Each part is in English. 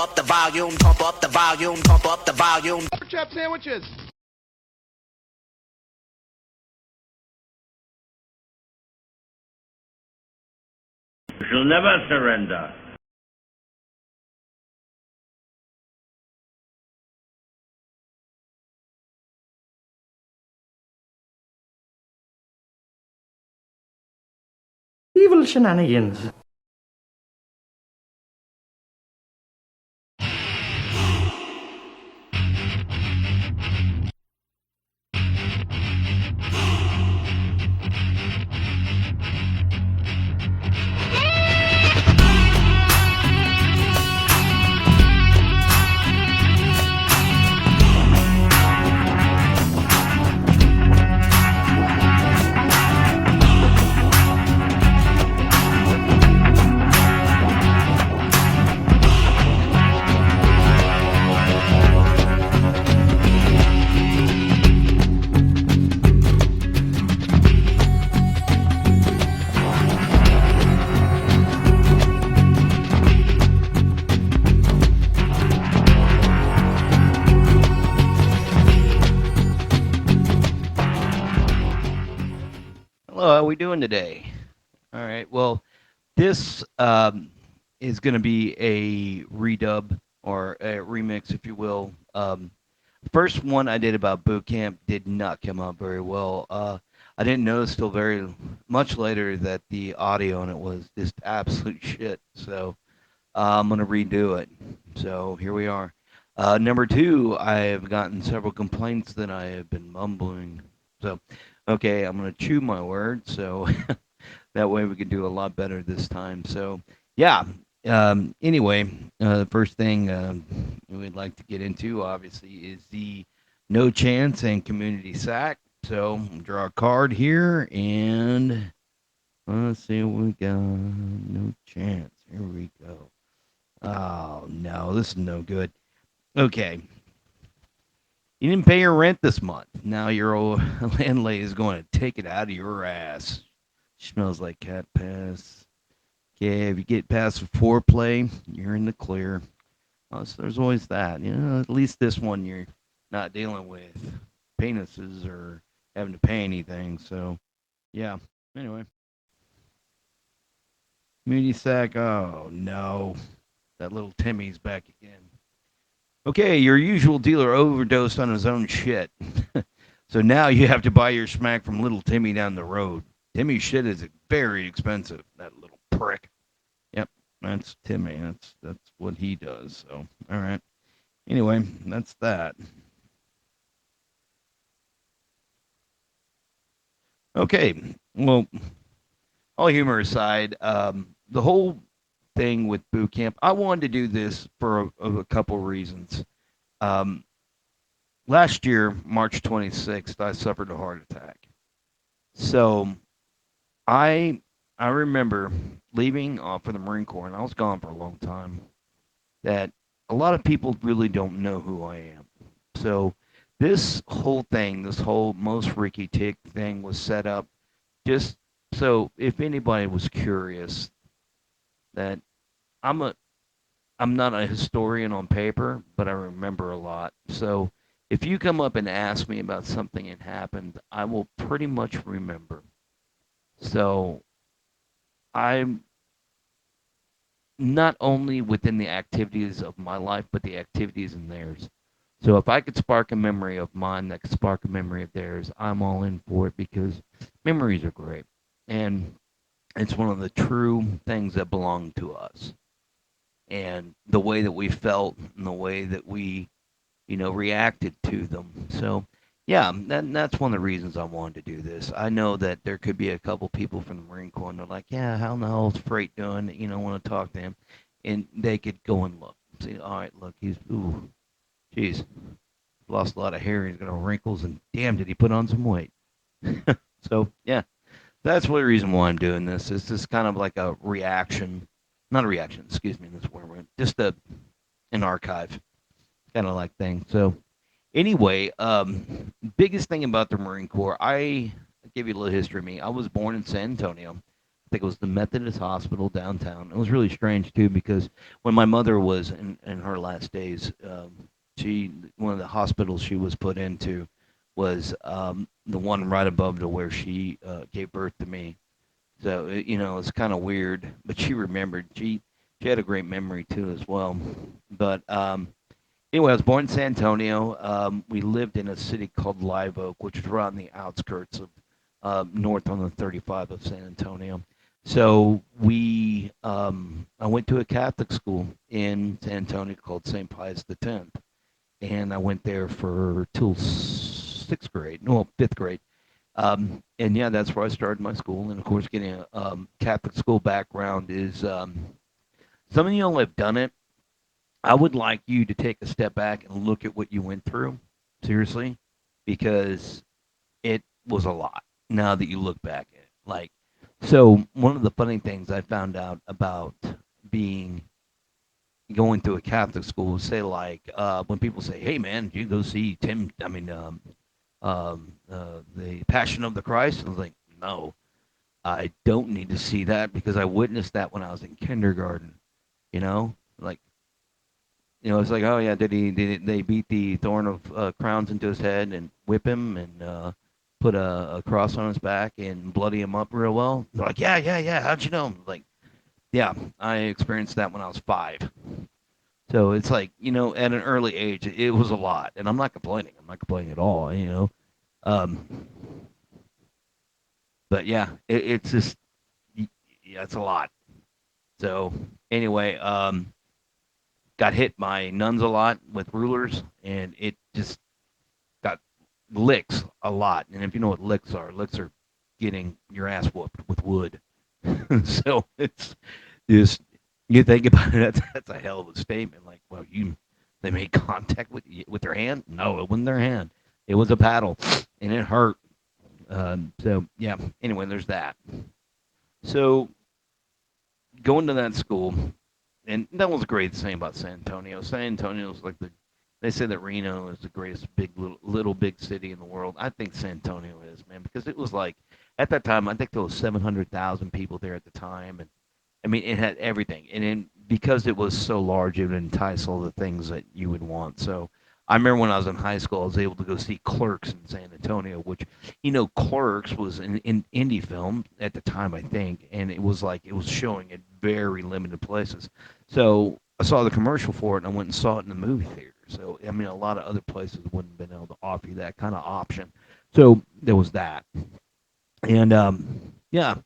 up the volume, pump up the volume, pump up the volume. Pork chop sandwiches. We shall never surrender. Evil shenanigans. Hello, how are we doing today? All right, well, this is going to be a redub or a remix, if you will. First one I did about boot camp did not come out very well. I didn't notice till very much later that the audio on it was just absolute shit. So I'm going to redo it. So here we are. Number two, I have gotten several complaints that I have been mumbling. So, okay, I'm going to chew my words. So that way we can do a lot better this time. So, yeah. Anyway, the first thing we'd like to get into, obviously, is the No Chance and Community Sack. So, draw a card here, and let's see what we got. No Chance. Here we go. Oh, no, this is no good. Okay. You didn't pay your rent this month. Now your old landlady is going to take it out of your ass. Smells like cat piss. Okay, if you get past the foreplay, you're in the clear. So there's always that. You know, at least this one you're not dealing with penises or having to pay anything. So, yeah. Anyway. Community sack. Oh, no. That little Timmy's back again. Okay, your usual dealer overdosed on his own shit. So now you have to buy your smack from little Timmy down the road. Timmy's shit is very expensive, that little prick. Yep, that's Timmy. That's what he does. So, all right. Anyway, that's that. Okay, well, all humor aside, the whole thing with boot camp, I wanted to do this for a couple reasons. Um, Last year, March 26th, I suffered a heart attack. So I remember leaving for the Marine Corps, and I was gone for a long time, that a lot of people really don't know who I am. So this whole thing, this whole most Ricky Tick thing was set up just so if anybody was curious that I'm a I'm not a historian on paper, but I remember a lot. So if you come up and ask me about something that happened, I will pretty much remember. So I'm not only within the activities of my life, but the activities in theirs. So if I could spark a memory of mine that could spark a memory of theirs, I'm all in for it because memories are great. And it's one of the true things that belong to us. And the way that we felt and the way that we, reacted to them. So, yeah, that's one of the reasons I wanted to do this. I know that there could be a couple people from the Marine Corps and they're like, yeah, how in the hell is Freight doing? Want to talk to him. And they could go and look. See, all right, look, geez, lost a lot of hair. He's got all wrinkles and damn, did he put on some weight. So, yeah, that's one reason why I'm doing this. It's just kind of like a reaction. Not a reaction, excuse me, that's where we're just an archive kind of like thing. So anyway, biggest thing about the Marine Corps, I give you a little history of me. I was born in San Antonio, think it was the Methodist Hospital downtown. It was really strange too because when my mother was in her last days, she one of the hospitals she was put into was the one right above to where she gave birth to me. So it's kind of weird, but she remembered. She had a great memory too as well. But anyway, I was born in San Antonio. We lived in a city called Live Oak, which is right on the outskirts of north on the 35 of San Antonio. So I went to a Catholic school in San Antonio called St. Pius X, and I went there for till sixth grade, no, fifth grade. And yeah, that's where I started my school. And of course, getting a Catholic school background is some of you have done it. I would like you to take a step back and look at what you went through, seriously, because it was a lot now that you look back at it. Like, so one of the funny things I found out about being going to a Catholic school was say like when people say, "Hey man, did you go see Tim? I mean, the Passion of the Christ?" I was like, "No, I don't need to see that because I witnessed that when I was in kindergarten." You know, like it's like, oh yeah, did they beat the thorn of crowns into his head and whip him and put a cross on his back and bloody him up real well? They're like, yeah, yeah, yeah. How'd you know? Like, yeah, I experienced that when I was 5. So it's like, at an early age, it was a lot, and I'm not complaining. I'm not complaining at all. Um, but yeah, it's just, yeah, it's a lot. So anyway, got hit by nuns a lot with rulers, and it just got licks a lot. And if you know what licks are getting your ass whooped with wood. So it's just you think about it, that's a hell of a statement. Like, well, they made contact with their hand? No, it wasn't their hand. It was a paddle, and it hurt. So yeah. Anyway, there's that. So going to that school, and that was a great thing about San Antonio. San Antonio is like they say that Reno is the greatest big little big city in the world. I think San Antonio is, man, because it was like at that time I think there was 700,000 people there at the time, and I mean it had everything, and then because it was so large, it would entice all the things that you would want. So I remember when I was in high school, I was able to go see Clerks in San Antonio, which Clerks was an indie film at the time, I think, and it was showing at very limited places. So I saw the commercial for it, and I went and saw it in the movie theater. So I mean, a lot of other places wouldn't have been able to offer you that kind of option. So there was that, and yeah.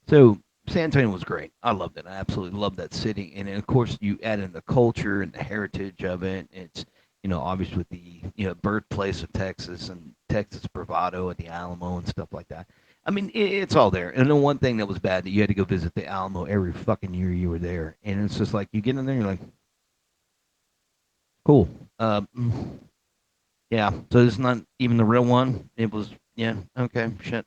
So San Antonio was great. I loved it. I absolutely loved that city. And then, of course, you add in the culture and the heritage of it. It's obviously with the birthplace of Texas and Texas bravado at the Alamo and stuff like that. I mean, it's all there. And the one thing that was bad that you had to go visit the Alamo every fucking year you were there, and it's just like you get in there, you're like, cool. Mm, yeah. So it's not even the real one. It was yeah. Okay. Shit.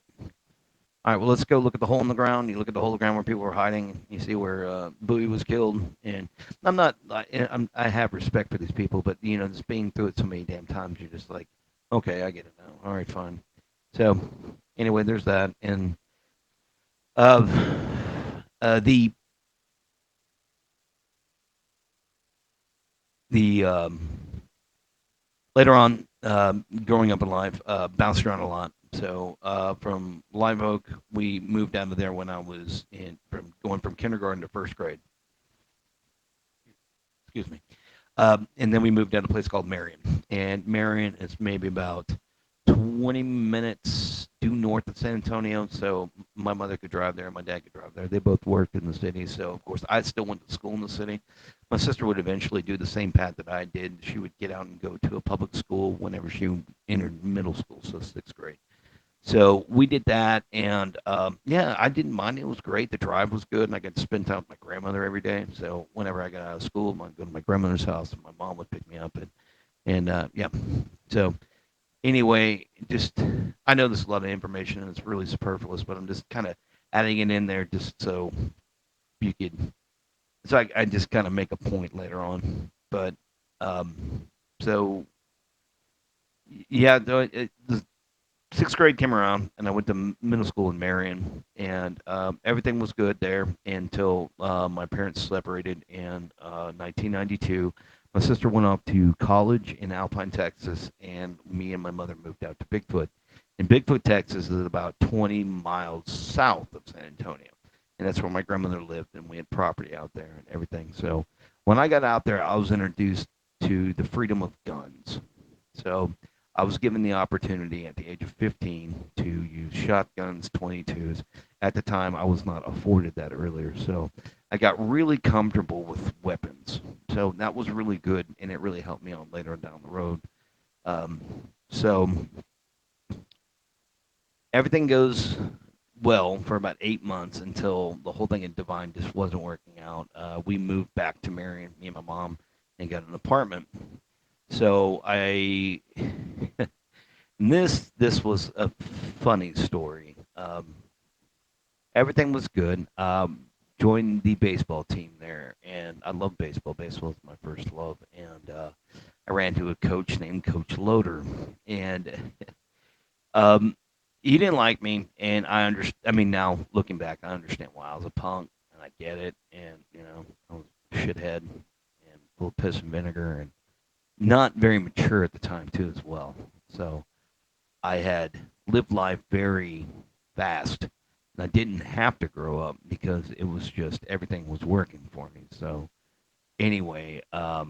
All right, well, let's go look at the hole in the ground. You look at the hole in the ground where people were hiding. You see where Bowie was killed. And I'm not, I have respect for these people, but, just being through it so many damn times, you're just like, okay, I get it now. All right, fine. So, anyway, there's that. And uh, the, the, later on, growing up in life, bounced around a lot. So from Live Oak, we moved out of there when I was from going from kindergarten to first grade. Excuse me. And then we moved down to a place called Marion. And Marion is maybe about 20 minutes due north of San Antonio. So my mother could drive there, my dad could drive there. They both worked in the city. So, of course, I still went to school in the city. My sister would eventually do the same path that I did. She would get out and go to a public school whenever she entered middle school, so sixth grade. So we did that, and yeah, I didn't mind. It was great. The drive was good, and I got to spend time with my grandmother every day. So whenever I got out of school, I'd go to my grandmother's house, and my mom would pick me up, and yeah. So anyway, just I know there's a lot of information, and it's really superfluous, but I'm just kind of adding it in there just so you could. So I just kind of make a point later on, but so yeah, the sixth grade came around, and I went to middle school in Marion, and everything was good there until my parents separated in 1992. My sister went off to college in Alpine, Texas, and me and my mother moved out to Bigfoot. And Bigfoot, Texas is about 20 miles south of San Antonio. And that's where my grandmother lived, and we had property out there and everything. So when I got out there, I was introduced to the freedom of guns. So I was given the opportunity at the age of 15 to use shotguns, 22s. At the time, I was not afforded that earlier. So I got really comfortable with weapons. So that was really good, and it really helped me out later down the road. Um, so everything goes well for about 8 months until the whole thing in Divine just wasn't working out. We moved back to Marion, me and my mom, and got an apartment. So I this was a funny story. Everything was good. Joined the baseball team there, and I love baseball. Baseball is my first love, and I ran to a coach named Coach Loader, and um, he didn't like me, and I understand. I mean, now looking back, I understand why. I was a punk, and I get it, and I was a shithead and full of piss and vinegar, and not very mature at the time too, as well. So I had lived life very fast. And I didn't have to grow up because it was just everything was working for me. So anyway, I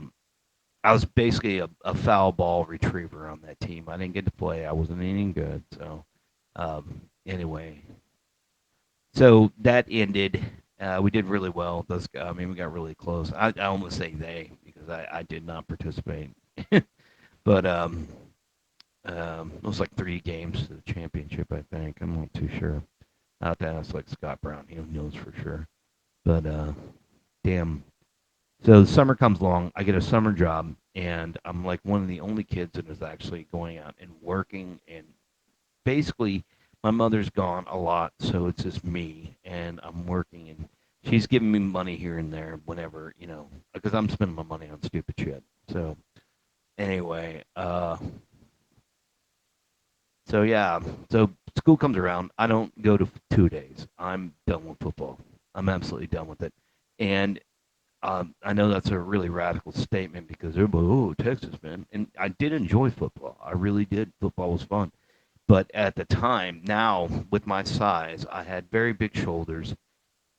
was basically a foul ball retriever on that team. I didn't get to play. I wasn't any good. So anyway, so that ended. We did really well. Those, I mean, we got really close. I almost say they because I did not participate, but it was like 3 games to the championship. I think I'm not too sure. I have to ask like Scott Brown. He knows for sure. But damn. So the summer comes along. I get a summer job, and I'm like one of the only kids that is actually going out and working. And basically, my mother's gone a lot, so it's just me, and I'm working, and she's giving me money here and there whenever, because I'm spending my money on stupid shit. So anyway, so yeah, so school comes around. I don't go to 2 days. I'm done with football. I'm absolutely done with it. And I know that's a really radical statement because everybody, oh, Texas, man. And I did enjoy football. I really did. Football was fun. But at the time, now with my size, I had very big shoulders,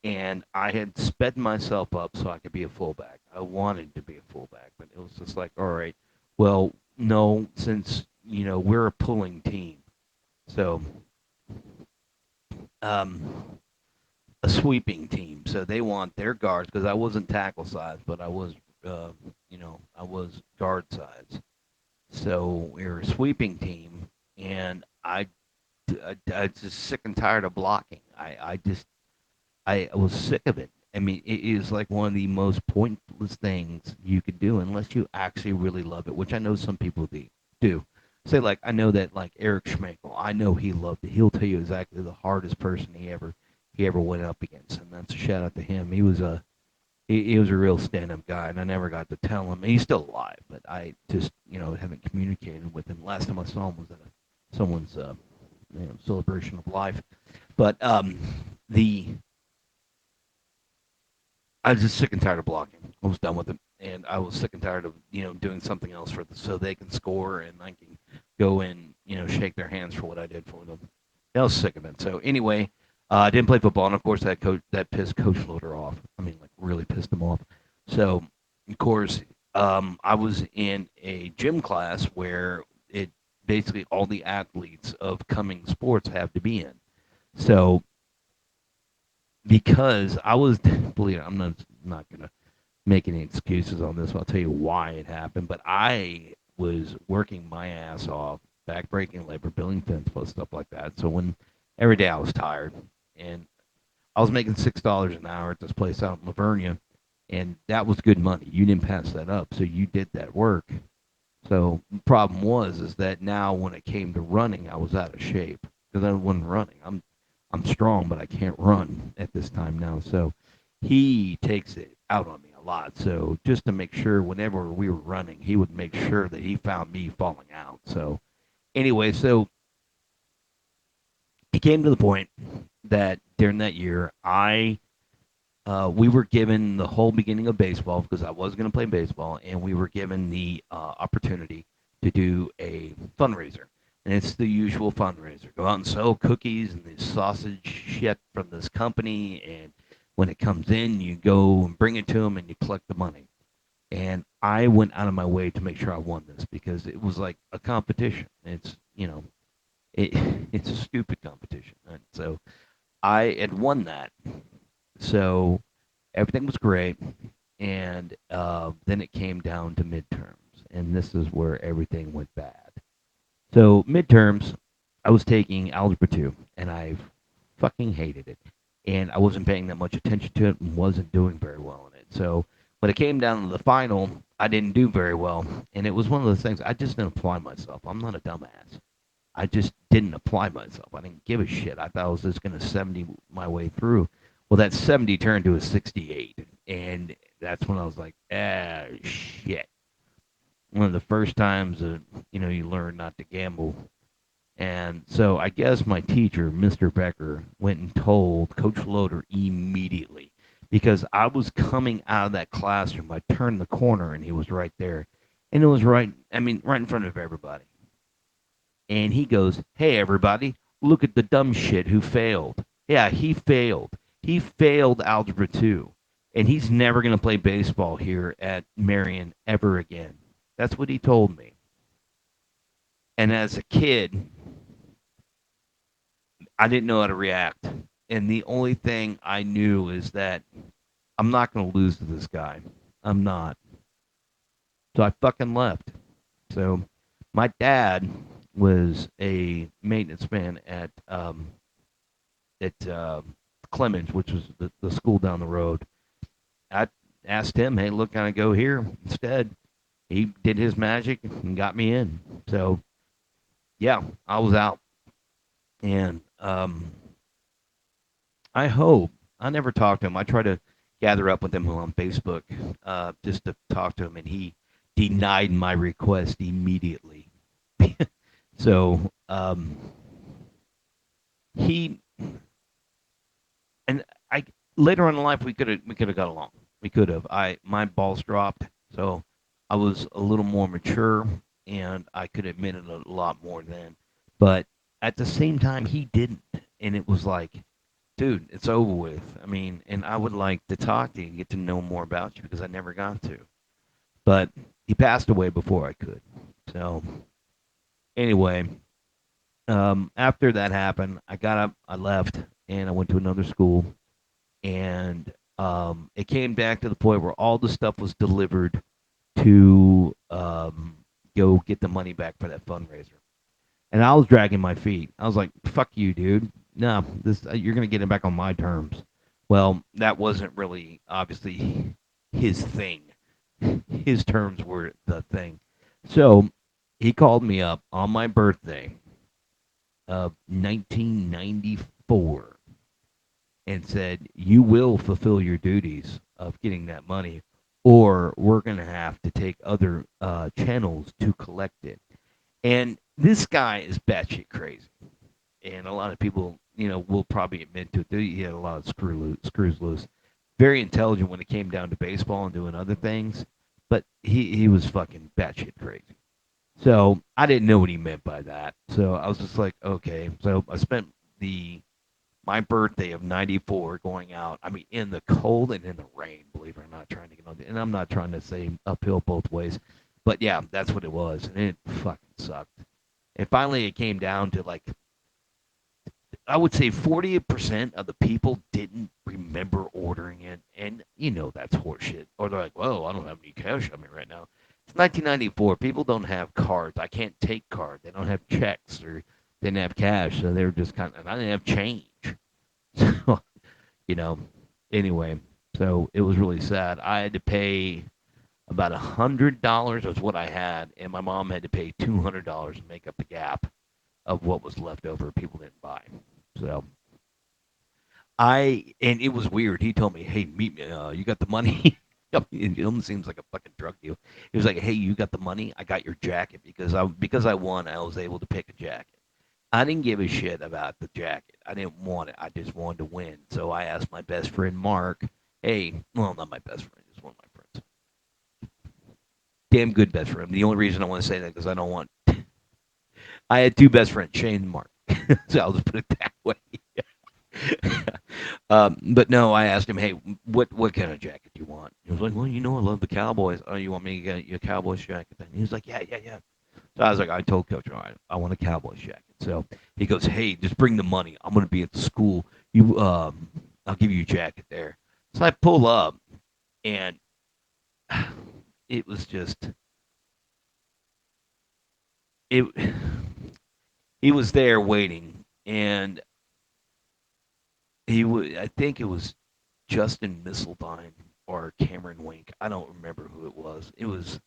and I had sped myself up so I could be a fullback. I wanted to be a fullback, but it was just like, all right, well, no, since we're a pulling team, so um, a sweeping team. So they want their guards because I wasn't tackle size, but I was, I was guard size. So we were a sweeping team, and I was just sick and tired of blocking. I was sick of it. I mean, it is like one of the most pointless things you could do unless you actually really love it, which I know some people do. Say like I know that like Eric Schmekel, I know he loved it. He'll tell you exactly the hardest person he ever went up against, and that's a shout out to him. He was a real stand-up guy, and I never got to tell him. And he's still alive, but I just haven't communicated with him. Last time I saw him was at someone's celebration of life. But the I was just sick and tired of blocking. I was done with it, and I was sick and tired of doing something else so they can score and I can go and shake their hands for what I did for them. I was sick of it. So anyway, I didn't play football, and of course that pissed Coach Loader off. I mean, like really pissed him off. So of course, I was in a gym class where it basically all the athletes of coming sports have to be in. So because I was, believe it, I'm not gonna make any excuses on this. I'll tell you why it happened. But I was working my ass off, backbreaking labor, building fence posts, stuff like that. So when every day I was tired, and I was making $6 an hour at this place out in Lavernia, and that was good money. You didn't pass that up, so you did that work. So the problem was is that now when it came to running, I was out of shape because I wasn't running. I'm strong, but I can't run at this time now. So he takes it out on me a lot. So just to make sure whenever we were running, he would make sure that he found me falling out. So anyway, so it came to the point that during that year, we were given the whole beginning of baseball because I was going to play baseball, and we were given the opportunity to do a fundraiser. And it's the usual fundraiser. Go out and sell cookies and this sausage shit from this company, and when it comes in, you go and bring it to them and you collect the money. And I went out of my way to make sure I won this because it was like a competition. It's, it, it's a stupid competition. And so I had won that. So everything was great, and then it came down to midterms, and this is where everything went bad. So midterms, I was taking algebra 2, and I fucking hated it, and I wasn't paying that much attention to it and wasn't doing very well in it. So when it came down to the final, I didn't do very well, and it was one of those things I just didn't apply myself. I'm not a dumbass. I just didn't apply myself. I didn't give a shit. I thought I was just going to 70 my way through. Well, that 70 turned to a 68. And that's when I was like, shit. One of the first times that, you learn not to gamble. And so I guess my teacher, Mr. Becker, went and told Coach Loader immediately because I was coming out of that classroom. I turned the corner and he was right there. And it was right in front of everybody. And he goes, "Hey, everybody, look at the dumb shit who failed. Yeah, he failed. He failed Algebra 2. And he's never going to play baseball here at Marion ever again." That's what he told me. And as a kid, I didn't know how to react. And the only thing I knew is that I'm not going to lose to this guy. I'm not. So I fucking left. So my dad was a maintenance man at Clemens, which was the school down the road. I asked him, "Hey, look, can I go here instead?" He did his magic and got me in. So yeah, I was out, and I never talked to him. I tried to gather up with him on Facebook just to talk to him, and he denied my request immediately. So he and I later on in life we could have got along. We could have. My balls dropped, so I was a little more mature, and I could admit it a lot more then. But at the same time, he didn't, and it was like, dude, it's over with. I mean, and I would like to talk to you and get to know more about you because I never got to. But he passed away before I could. So anyway, after that happened, I got up, I left, and I went to another school, and it came back to the point where all the stuff was delivered to go get the money back for that fundraiser. And I was dragging my feet. I was like, "Fuck you, dude. No, this you're gonna get it back on my terms." Well, that wasn't really obviously his thing. His terms were the thing. So he called me up on my birthday of 1994 and said, "You will fulfill your duties of getting that money, or we're going to have to take other channels to collect it." And this guy is batshit crazy. And a lot of people, will probably admit to it. He had a lot of screws loose. Very intelligent when it came down to baseball and doing other things, but he was fucking batshit crazy. So I didn't know what he meant by that. So I was just like, okay. So I spent the my birthday of '94 going out. I mean, in the cold and in the rain. Believe it or not, trying to get on. And I'm not trying to say uphill both ways, but yeah, that's what it was, and it fucking sucked. And finally, it came down to like I would say 40% of the people didn't remember ordering it, and that's horseshit. Or they're like, "Well, I don't have any cash on me right now." It's 1994. People don't have cards. I can't take cards. They don't have checks or they didn't have cash, so they were just kind of. And I didn't have change, so you know. Anyway, so it was really sad. I had to pay about $100 was what I had, and my mom had to pay $200 to make up the gap of what was left over. People didn't buy. So and it was weird. He told me, "Hey, meet me. You got the money?" It almost seems like a fucking drug deal. He was like, "Hey, you got the money? I got your jacket because I won. I was able to pick a jacket." I didn't give a shit about the jacket. I didn't want it. I just wanted to win. So I asked my best friend Mark, hey, well, not my best friend, just one of my friends. Damn good best friend. The only reason I want to say that because I don't want. I had two best friends, Shane and Mark. So I'll just put it that way. But no, I asked him, hey, what kind of jacket do you want? He was like, well, I love the Cowboys. Oh, you want me to get you a Cowboys jacket? Then he was like, yeah, yeah, yeah. So I was like, I told Coach, all right, I want a Cowboys jacket. So he goes, hey, just bring the money. I'm gonna be at the school. I'll give you a jacket there. So I pull up, and it was just it. He was there waiting, and I think it was Justin Misseldine or Cameron Wink. I don't remember who it was. It was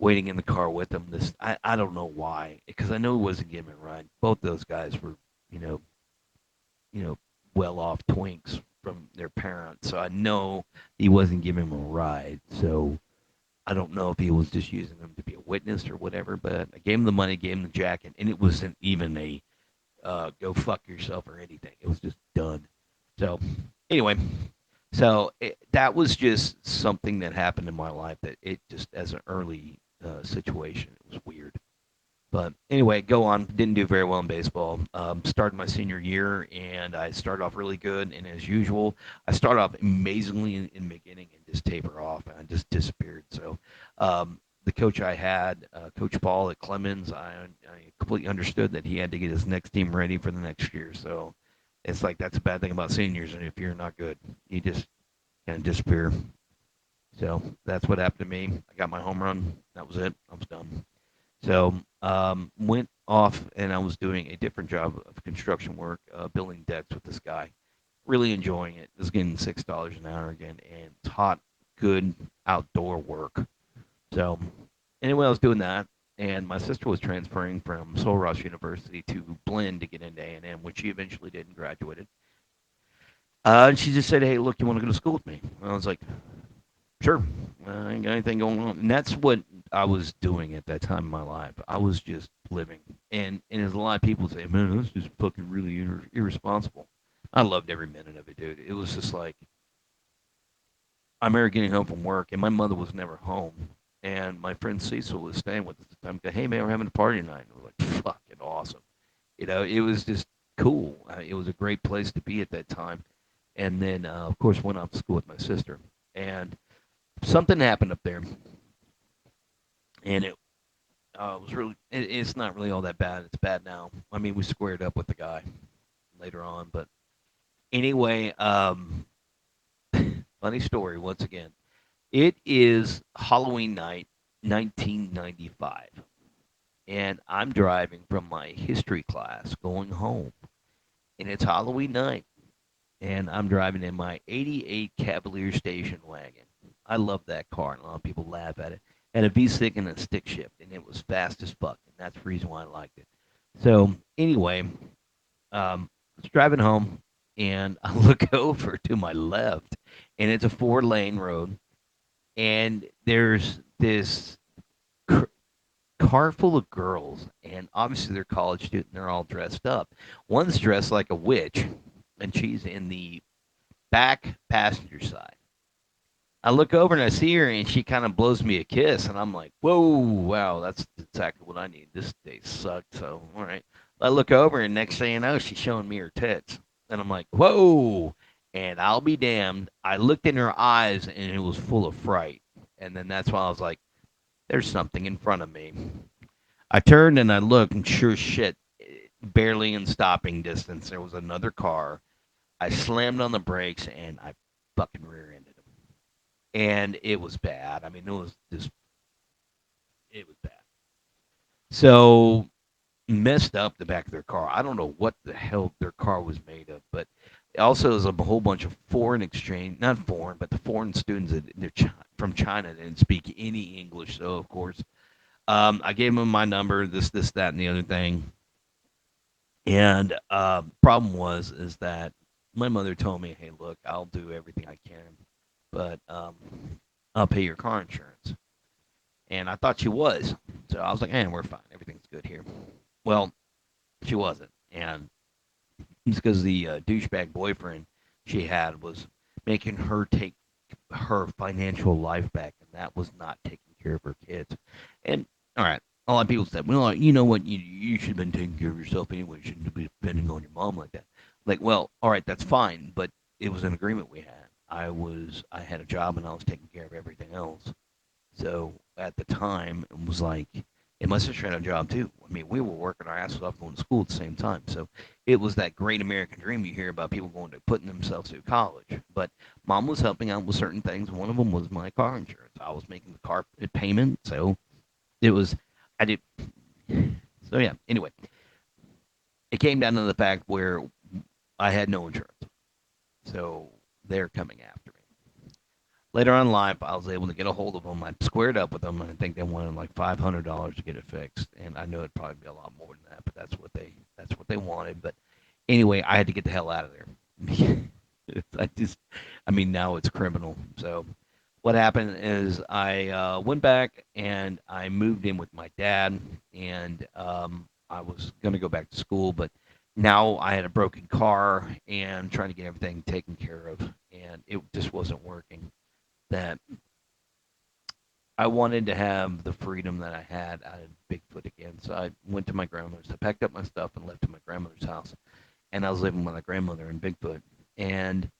waiting in the car with him. I don't know why, because I know he wasn't giving it a ride. Both those guys were, you know, you know, well off twinks from their parents. So I know he wasn't giving him a ride. So I don't know if he was just using them to be a witness or whatever. But I gave him the money, gave him the jacket, and it wasn't even a go fuck yourself or anything. It was just done. So anyway, that was just something that happened in my life that it just as an early situation, it was weird. But anyway, go on. Didn't do very well in baseball. Started my senior year, and I started off really good. And as usual, I started off amazingly in the beginning and just taper off, and I just disappeared. So the coach I had, Coach Paul at Clemens, I completely understood that he had to get his next team ready for the next year. So it's like that's a bad thing about seniors, and if you're not good, you just kind of disappear. So that's what happened to me. I got my home run. That was it. I was done. So went off and I was doing a different job of construction work, building decks with this guy. Really enjoying it. Was getting $6 an hour again, and it's hot, good outdoor work. So anyway, I was doing that, and my sister was transferring from Sul Ross University to Blinn to get into A&M, which she eventually did and graduated. And she just said, "Hey, look, you want to go to school with me?" And I was like, "Sure." I ain't got anything going on, and that's what I was doing at that time in my life. I was just living, and as a lot of people say, "Man, that's just fucking really irresponsible." I loved every minute of it, dude. It was just like I remember getting home from work, and my mother was never home, and my friend Cecil was staying with us at the time. Go, hey man, we're having a party tonight. And we're like, fucking awesome. It was just cool. It was a great place to be at that time. And then, of course, went off to school with my sister, and something happened up there, and it was really. It's not really all that bad. It's bad now. I mean, we squared up with the guy later on, but anyway, funny story once again. It is Halloween night, 1995, and I'm driving from my history class going home, and it's Halloween night, and I'm driving in my '88 Cavalier station wagon. I love that car, and a lot of people laugh at it. Had a V6 and a stick shift, and it was fast as fuck, and that's the reason why I liked it. So anyway, I was driving home, and I look over to my left, and it's a four-lane road, and there's this car full of girls, and obviously they're college students. They're all dressed up. One's dressed like a witch, and she's in the back passenger side. I look over and I see her, and she kind of blows me a kiss, and I'm like, "Whoa, wow, that's exactly what I need. This day sucked." So, all right. I look over, and next thing you know, she's showing me her tits, and I'm like, "Whoa!" And I'll be damned. I looked in her eyes, and it was full of fright. And then that's why I was like, "There's something in front of me." I turned and I looked, and sure as shit, barely in stopping distance, there was another car. I slammed on the brakes, and I fucking rear-ended him, and it was bad. I mean, it was bad. So messed up the back of their car. I don't know what the hell their car was made of, but also there's a whole bunch of foreign exchange, not foreign, but the foreign students that from China didn't speak any English. So of course, I gave them my number, this, that, and the other thing. And problem was is that my mother told me, "Hey, look, I'll do everything I can, but I'll pay your car insurance." And I thought she was. So I was like, we're fine. Everything's good here. Well, she wasn't. and it's because the douchebag boyfriend she had was making her take her financial life back, and that was not taking care of her kids. And all right, a lot of people said, "Well, you know what? You should have been taking care of yourself anyway. You shouldn't be depending on your mom like that." Like, well, all right, that's fine, but it was an agreement we had. I had a job and I was taking care of everything else. So at the time, it was like, and my sister had a job too. I mean, we were working our asses off going to school at the same time. So it was that great American dream you hear about people going to putting themselves through college. But mom was helping out with certain things. One of them was my car insurance. I was making the car payment, so it was, I did. So yeah. Anyway, it came down to the fact where I had no insurance, so they're coming after me. Later on in life, I was able to get a hold of them. I squared up with them, and I think they wanted like $500 to get it fixed. And I know it'd probably be a lot more than that, but that's what they wanted. But anyway, I had to get the hell out of there. I just, I mean, now it's criminal. So what happened is I went back and I moved in with my dad, and I was going to go back to school, but now I had a broken car and trying to get everything taken care of, and it just wasn't working. That I wanted to have the freedom that I had out of Bigfoot again. So I went to my grandmother's. I packed up my stuff and left to my grandmother's house. And I was living with my grandmother in Bigfoot. And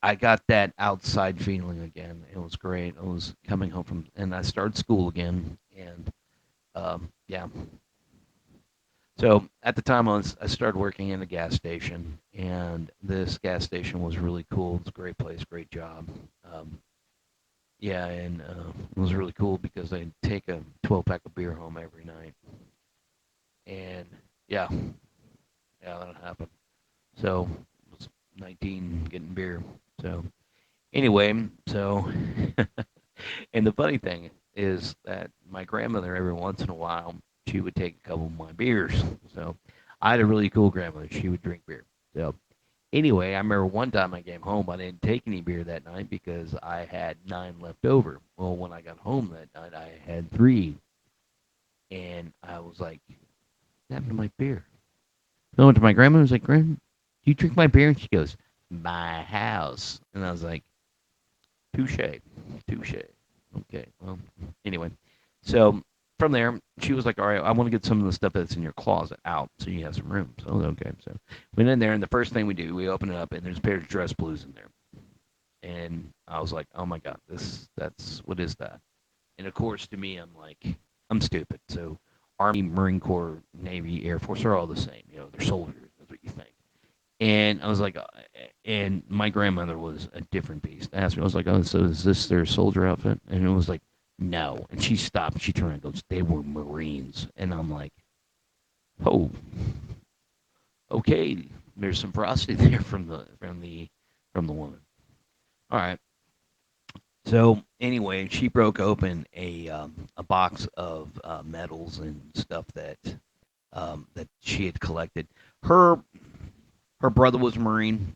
I got that outside feeling again. It was great. I was coming home from, and I started school again. And yeah. So at the time, I started working in a gas station. And this gas station was really cool. It's a great place, great job. Um, Yeah, and it was really cool because I'd take a 12 pack of beer home every night. And yeah, yeah, that happened. So I was 19 getting beer. So anyway, so and the funny thing is that my grandmother every once in a while she would take a couple of my beers. So I had a really cool grandmother. She would drink beer. So anyway, I remember one time I came home, I didn't take any beer that night because I had 9 left over. Well, when I got home that night, I had 3, and I was like, "What happened to my beer?" So I went to my grandma and was like, "Grandma, do you drink my beer?" And she goes, "My house." And I was like, "Touche, touche." Okay, well, anyway, so from there, she was like, "All right, I want to get some of the stuff that's in your closet out, so you have some room." So okay, so went in there, and the first thing we do, we open it up, and there's a pair of dress blues in there. And I was like, "Oh my God, that's what is that?" And of course, to me, I'm like, I'm stupid. So Army, Marine Corps, Navy, Air Force are all the same. You know, they're soldiers. That's what you think. And I was like, and my grandmother was a different beast. I asked her, I was like, "Oh, so is this their soldier outfit?" And it was like, "No." And she stopped. She turned and goes, "They were Marines." And I'm like, "Oh, okay." There's some veracity there from the woman. All right. So anyway, she broke open a box of medals and stuff that she had collected. Her her brother was a Marine,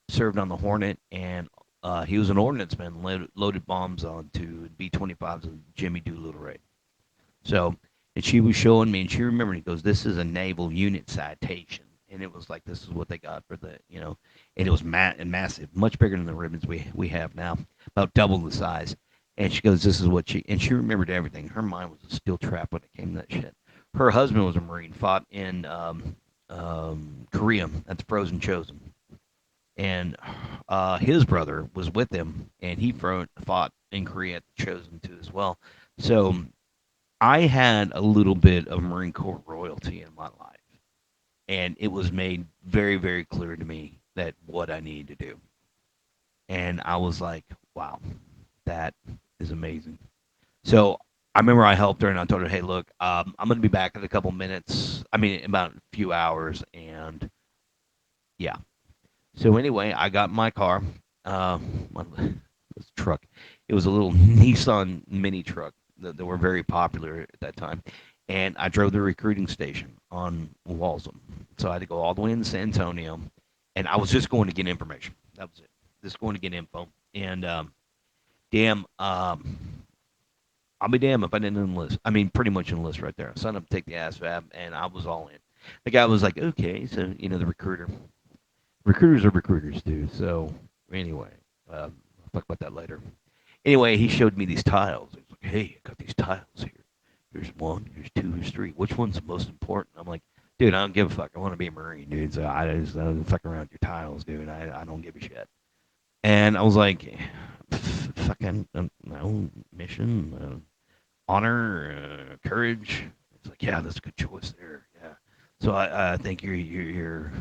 served on the Hornet, and he was an ordnance man, loaded bombs onto B-25s of Jimmy Doolittle raid. So, and she was showing me, and she remembered. He goes, "This is a naval unit citation," and it was like, "This is what they got for the." And it was and massive, much bigger than the ribbons we have now, about double the size. And she goes, "This is what she," and she remembered everything. Her mind was a steel trap when it came to that shit. Her husband was a Marine, fought in Korea at the Frozen Chosen, and his brother was with him, and he fought in Korea at the Chosen too as well. So I had a little bit of Marine Corps royalty in my life, and it was made very, very clear to me that what I needed to do. And I was like, wow, that is amazing. So I remember I helped her and I told her, hey, look, I'm going to be back in a couple minutes. I mean, about a few hours. And yeah. So anyway, I got in my car, my truck. It was a little Nissan mini truck that were very popular at that time. And I drove the recruiting station on Walsham. So I had to go all the way into San Antonio. And I was just going to get information. That was it. Just going to get info. And damn, I'll be damned if I didn't enlist. I mean, pretty much enlist right there. I signed up to take the ASVAB, and I was all in. The guy was like, okay, so the recruiters are recruiters too. So anyway, I'll talk about that later. Anyway, he showed me these tiles. He's like, hey, I got these tiles here. Here's one, here's two, here's three. Which one's the most important? I'm like, dude, I don't give a fuck. I want to be a Marine, dude. So I don't fuck around with your tiles, dude. I don't give a shit. And I was like, fucking no mission, honor, courage. It's like, yeah, that's a good choice there. Yeah. So I think you're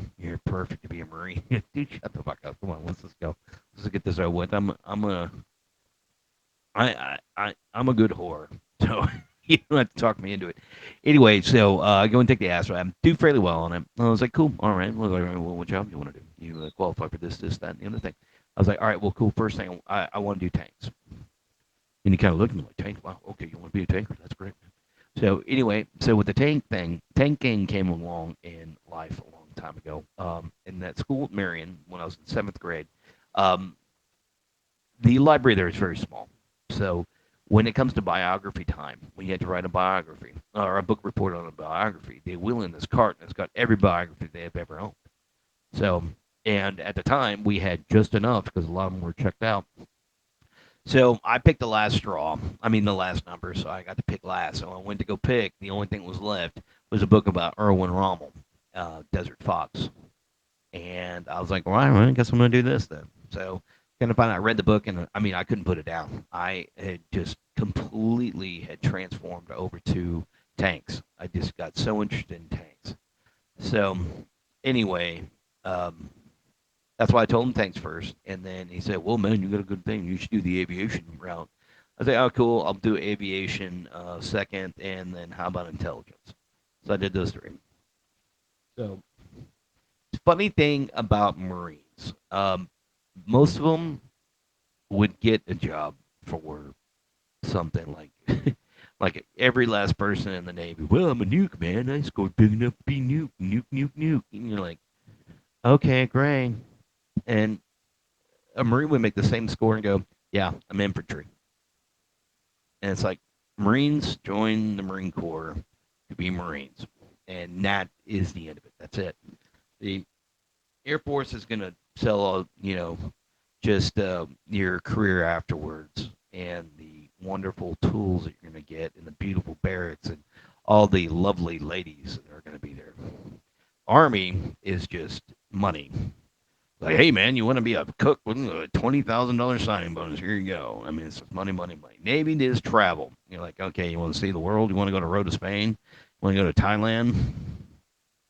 perfect to be a Marine. Dude, shut the fuck up. Come on, let's just go. Let's get this over with. I'm a good whore. So you don't have to talk me into it. Anyway, so I go and take the ASVAB. I do fairly well on it. I was like, cool. All right. Well, what job do you want to do? You qualify for this, that, and the other thing. I was like, all right. Well, cool. First thing, I want to do tanks. And he kind of looked at me like, tank? Wow. Okay, you want to be a tanker? That's great. So anyway, so with the tank thing, tanking came along in life a long time ago. In that school at Marion, when I was in seventh grade, um, the library there is very small. So when it comes to biography time, when you have to write a biography or a book report on a biography, they wheel in this cart and it's got every biography they have ever owned. So, and at the time, we had just enough because a lot of them were checked out. So I picked the last straw. I mean, the last number, so I got to pick last. So I went to go pick. The only thing that was left was a book about Erwin Rommel, Desert Fox. And I was like, well, all right, I guess I'm going to do this then. So kind of find out, I read the book, and I mean, I couldn't put it down. I had just completely had transformed over to tanks. I just got so interested in tanks. So anyway, um, that's why I told him thanks first. And then he said, well, man, you got a good thing. You should do the aviation route. I said, oh, cool. I'll do aviation second. And then how about intelligence? So I did those three. So, funny thing about Marines, most of them would get a job for something like like every last person in the Navy. Well, I'm a nuke, man. I scored big enough to be nuke, nuke, nuke, nuke. And you're like, okay, great. And a Marine would make the same score and go, yeah, I'm infantry. And it's like, Marines join the Marine Corps to be Marines. And that is the end of it. That's it. The Air Force is going to sell, just your career afterwards and the wonderful tools that you're going to get and the beautiful barracks and all the lovely ladies that are going to be there. Army is just money. Like, hey man, you want to be a cook with a $20,000 signing bonus? Here you go. I mean, it's just money, money, money. Navy is travel. You're like, okay, you want to see the world? You want to go to Road to Spain? You want to go to Thailand?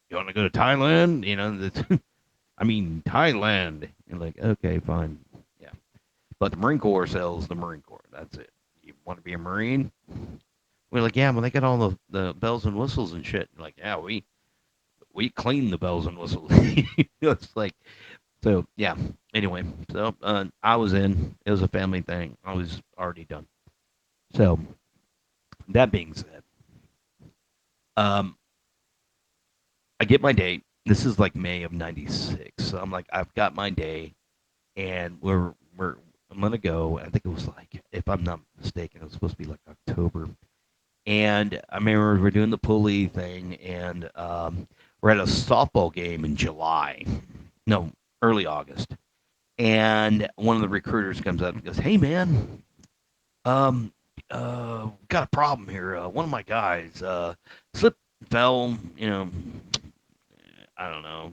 You want to go to Thailand? I mean, Thailand. You're like, okay, fine. Yeah. But the Marine Corps sells the Marine Corps. That's it. You want to be a Marine? We're like, yeah, well, they got all the bells and whistles and shit. You're like, yeah, we clean the bells and whistles. It's like, so yeah. Anyway, so I was in. It was a family thing. I was already done. So that being said, um, I get my date. This is like May of '96. So I'm like, I've got my day, and we're I'm gonna go. I think it was like, if I'm not mistaken, it was supposed to be like October. And I remember we're doing the pulley thing, and we're at a softball game in July. No, early August. And one of the recruiters comes up and goes, "Hey, man, um, got a problem here. One of my guys slipped, fell, I don't know,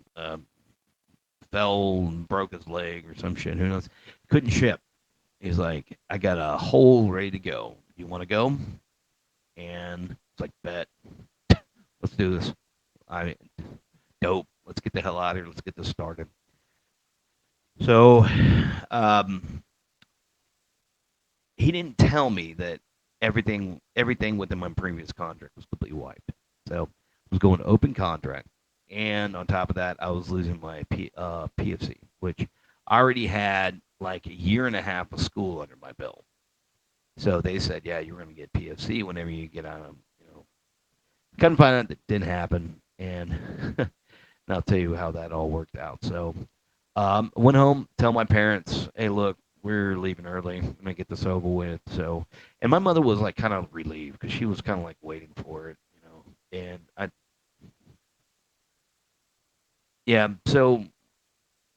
fell and broke his leg or some shit. Who knows? Couldn't ship. He's like, I got a hole ready to go. You want to go?" And it's like, bet. Let's do this. I dope. Let's get the hell out of here. Let's get this started. So, um, he didn't tell me that everything within my previous contract was completely wiped. So I was going to open contract, and on top of that, I was losing my PFC, which I already had like a year and a half of school under my belt. So they said, yeah, you're going to get PFC whenever you get out of, Couldn't find out that didn't happen, and I'll tell you how that all worked out. So, went home, tell my parents, hey, look, we're leaving early. I'm gonna get this over with. So, and my mother was like kind of relieved because she was kind of like waiting for it, And Yeah, so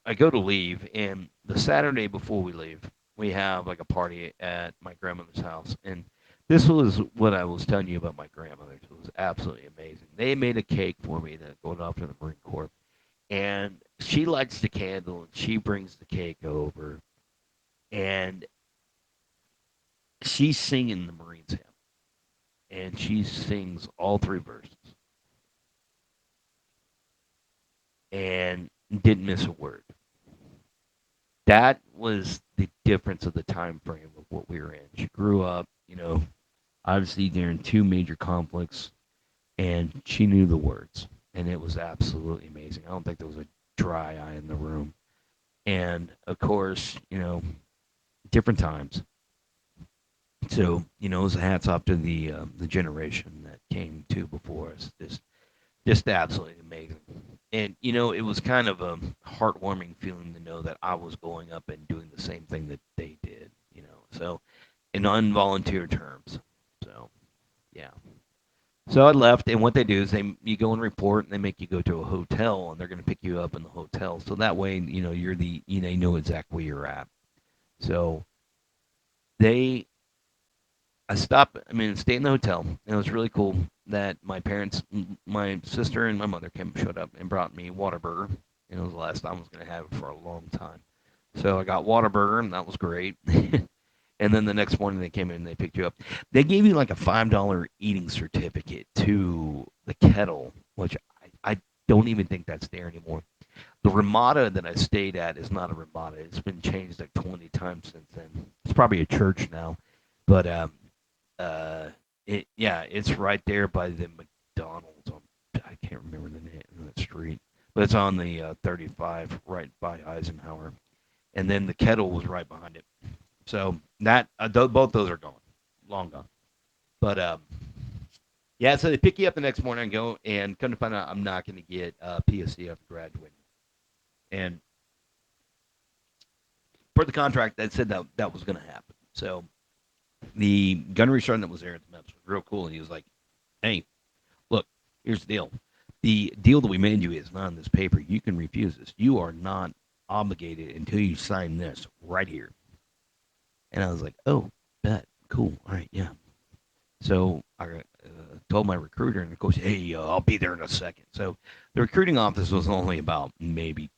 I go to leave, and the Saturday before we leave, we have like a party at my grandmother's house. And this was what I was telling you about my grandmother. It was absolutely amazing. They made a cake for me that going off to the Marine Corps, and she lights the candle and she brings the cake over, and she's singing the Marines hymn, and she sings all three verses, and didn't miss a word. That was the difference of the time frame of what we were in. She grew up, obviously during two major conflicts, and she knew the words, and it was absolutely amazing. I don't think there was a dry eye in the room. And of course, different times. So, it was a hats off to the generation that came to before us. Just absolutely amazing. And it was kind of a heartwarming feeling to know that I was going up and doing the same thing that they did. So in unvolunteer terms. So yeah. So I left, and what they do is you go and report, and they make you go to a hotel, and they're going to pick you up in the hotel. So that way, they know exactly where you're at. So they I stopped. I mean, stayed in the hotel, and it was really cool that my parents, my sister, and my mother showed up and brought me Whataburger. And it was the last time I was going to have it for a long time. So I got Whataburger, and that was great. And then the next morning they came in and they picked you up. They gave you like a $5 eating certificate to the Kettle, which I don't even think that's there anymore. The Ramada that I stayed at is not a Ramada. It's been changed like 20 times since then. It's probably a church now, but uh, it's right there by the McDonald's. I can't remember the name of that street, but it's on the 35 right by Eisenhower, and then the Kettle was right behind it. So that both those are gone, long gone. But yeah, so they pick you up the next morning and go, and come to find out I'm not going to get PSC after graduating. And per the contract, that said that was going to happen. So the gunnery sergeant that was there at the MEPS was real cool, and he was like, "Hey, look, here's the deal. The deal that we made you is not on this paper. You can refuse this. You are not obligated until you sign this right here." And I was like, "Oh, bet, cool, all right, yeah." So I told my recruiter, and of course, "Hey, I'll be there in a second." So the recruiting office was only about maybe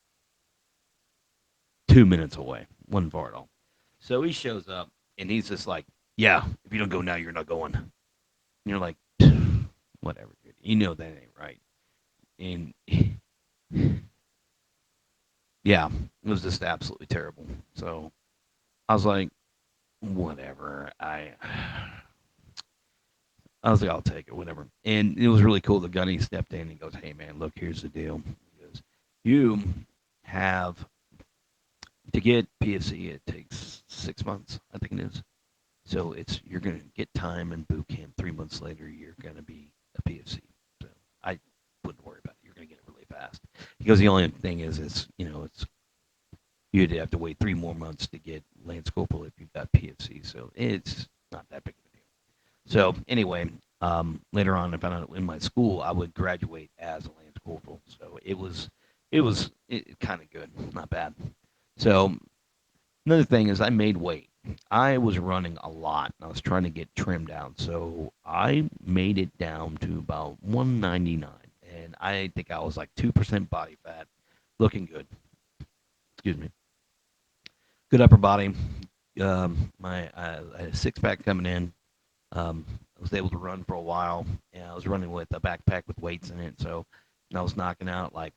2 minutes away, wasn't far at all. So he shows up, and he's just like, "Yeah, if you don't go now, you're not going." And you're like, "Whatever, dude. You know that ain't right." And yeah, it was just absolutely terrible. So I was like, "Whatever." I was like, "I'll take it, whatever." And it was really cool. The gunny stepped in and goes, "Hey, man, look, here's the deal." He goes, "You have to get PFC. It takes 6 months, I think it is. So you're gonna get time in boot camp. 3 months later, you're gonna be a PFC. So I wouldn't worry about it. You're gonna get it really fast." He goes, "The only thing is, it's you'd have to wait 3 more months to get Lance Corporal if you've got PFC. So it's not that big of a deal." So anyway, later on, I found out in my school I would graduate as a Lance Corporal. So it kind of good, not bad. So another thing is I made weight. I was running a lot, and I was trying to get trimmed down. So I made it down to about 199, and I think I was like 2% body fat, looking good. Excuse me. Good upper body. I had a six pack coming in. I was able to run for a while. And I was running with a backpack with weights in it, so I was knocking out like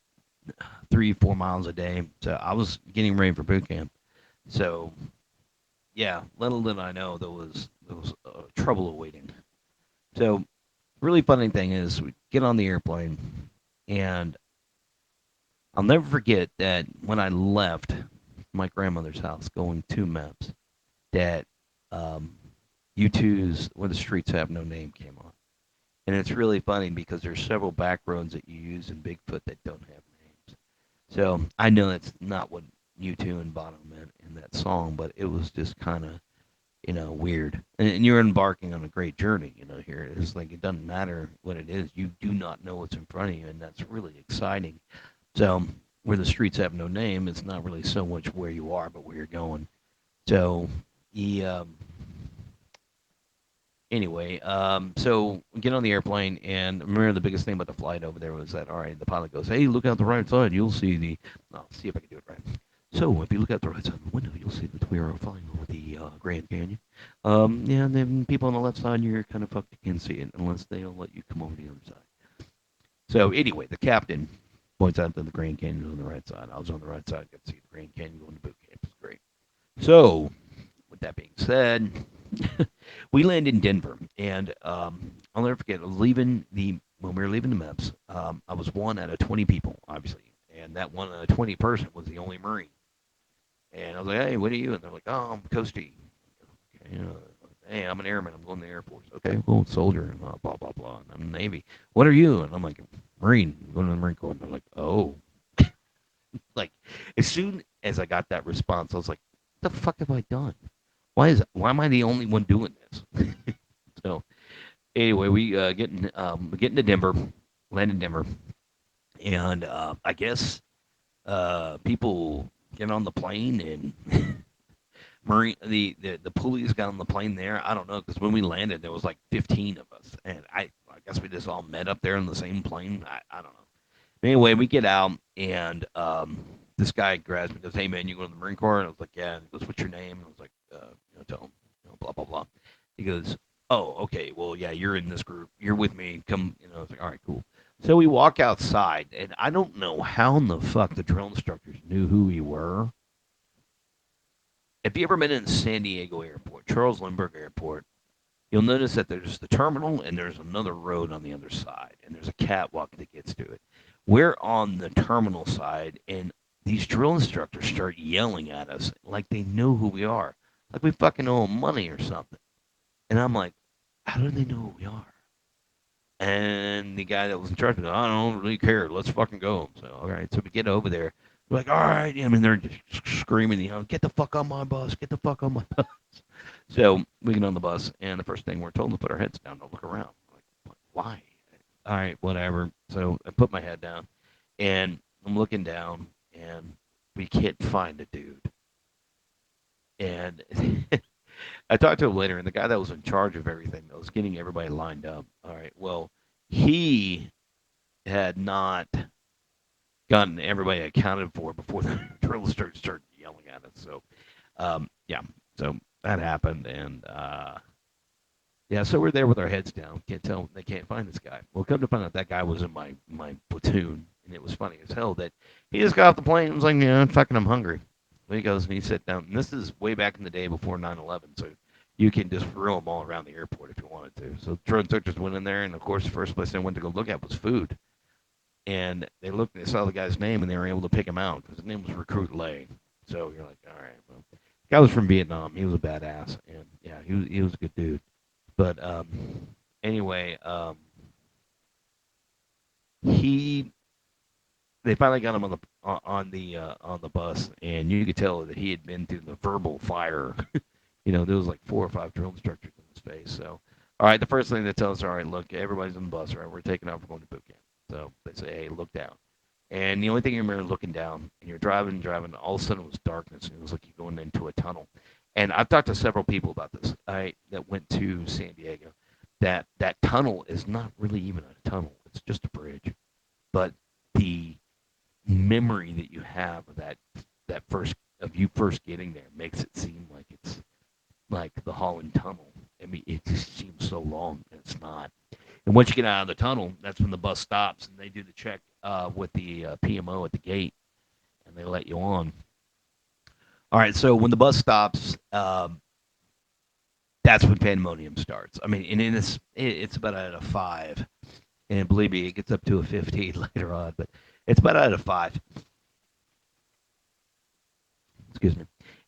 3-4 miles a day. So I was getting ready for boot camp. So yeah, little did I know there was trouble awaiting. So really funny thing is we get on the airplane, and I'll never forget that when I left my grandmother's house going to MEPS, that um, U2's "Where the Streets Have No Name" came on. And it's really funny because there's several back roads that you use in Bigfoot that don't have names. So I know that's not what U2 and Bono meant in that song, but it was just kind of, weird. And you're embarking on a great journey, here. It's like it doesn't matter what it is. You do not know what's in front of you, and that's really exciting. So where the streets have no name, it's not really so much where you are, but where you're going. So, he, anyway, so we get on the airplane, and remember the biggest thing about the flight over there was that, all right, the pilot goes, hey, look out the right side, you'll see the, I'll see if I can do it right. So if you look out the right side of the window, you'll see that we are flying over the Grand Canyon. Yeah, and then people on the left side, you're kind of fucked, you can't see it unless they'll let you come over to the other side. So anyway, the captain points out that the Grand Canyon is on the right side. I was on the right side, got to see the Grand Canyon going to boot camp. It's great. So with that being said, we land in Denver, and I'll never forget leaving the when we were leaving the MEPS. I was one out of 20 people, obviously, and that one out of 20 person was the only Marine. And I was like, "Hey, what are you?" And they're like, "Oh, I'm Coastie." Okay, hey, I'm an airman. I'm going to the Air Force. Okay, well, soldier, and blah blah blah. And I'm in the Navy. What are you? And I'm like, Marine. I'm going to the Marine Corps. And they're like, oh, like as soon as I got that response, I was like, "What the fuck have I done? Why am I the only one doing this?" So anyway, we get into Denver, land in Denver, and I guess people get on the plane and Marine the police got on the plane there. I don't know because when we landed there was like 15 of us, and I guess we just all met up there in the same plane. I don't know. Anyway, we get out, and this guy grabs me and goes, "Hey, man, you going to the Marine Corps?" And I was like, "Yeah." And he goes, "What's your name?" And I was like, tell him, blah, blah, blah. He goes, "Oh, okay. Well, yeah, you're in this group. You're with me. Come." I was like, "All right, cool." So we walk outside, and I don't know how in the fuck the drill instructors knew who we were. If you ever been in San Diego Airport, Charles Lindbergh Airport, you'll notice that there's the terminal and there's another road on the other side, and there's a catwalk that gets to it. We're on the terminal side, and these drill instructors start yelling at us like they know who we are, like we fucking owe them money or something. And I'm like, how do they know who we are? And the guy that was in charge of it, I don't really care. Let's fucking go. So, all right. So we get over there. We're like, all right. I mean, they're just screaming, get the fuck on my bus. Get the fuck on my bus. So we get on the bus, and the first thing we're told to put our heads down to look around. Like, why? All right, whatever. So I put my head down, and I'm looking down, and we can't find a dude. And I talked to him later, and the guy that was in charge of everything, that was getting everybody lined up. All right, well, he had not gotten everybody accounted for before the drill started yelling at us. So, yeah, so that happened, and yeah, so we're there with our heads down. Can't tell they can't find this guy. Well, come to find out that guy was in my platoon, and it was funny as hell that he just got off the plane and was like, "Yeah, fucking, I'm hungry." And he goes and he sat down. And this is way back in the day before 9/11, so you can just reel them all around the airport if you wanted to. So drone instructors went in there, and of course, the first place they went to go look at was food. And they looked and they saw the guy's name, and they were able to pick him out because his name was Recruit Lay. So you're like, all right, well, the guy was from Vietnam. He was a badass, and yeah, he was a good dude. But anyway, he they finally got him on the bus, and you could tell that he had been through the verbal fire. There was like 4 or 5 drill instructors in the space. So, all right, the first thing they tell us, all right, look, everybody's on the bus, all right, we're taking off, we're going to boot camp. So they say, hey, look down. And the only thing you remember looking down, and you're driving, driving, all of a sudden it was darkness, and it was like you're going into a tunnel. And I've talked to several people about this. That went to San Diego. That tunnel is not really even a tunnel; it's just a bridge. But the memory that you have of you first getting there makes it seem like it's like the Holland Tunnel. I mean, it just seems so long, and it's not. And once you get out of the tunnel, that's when the bus stops and they do the check with the PMO at the gate, and they let you on. All right, so when the bus stops, that's when pandemonium starts. I mean, and it's about out of 5, and believe me, it gets up to a 15 later on, but it's about out of 5. Excuse me.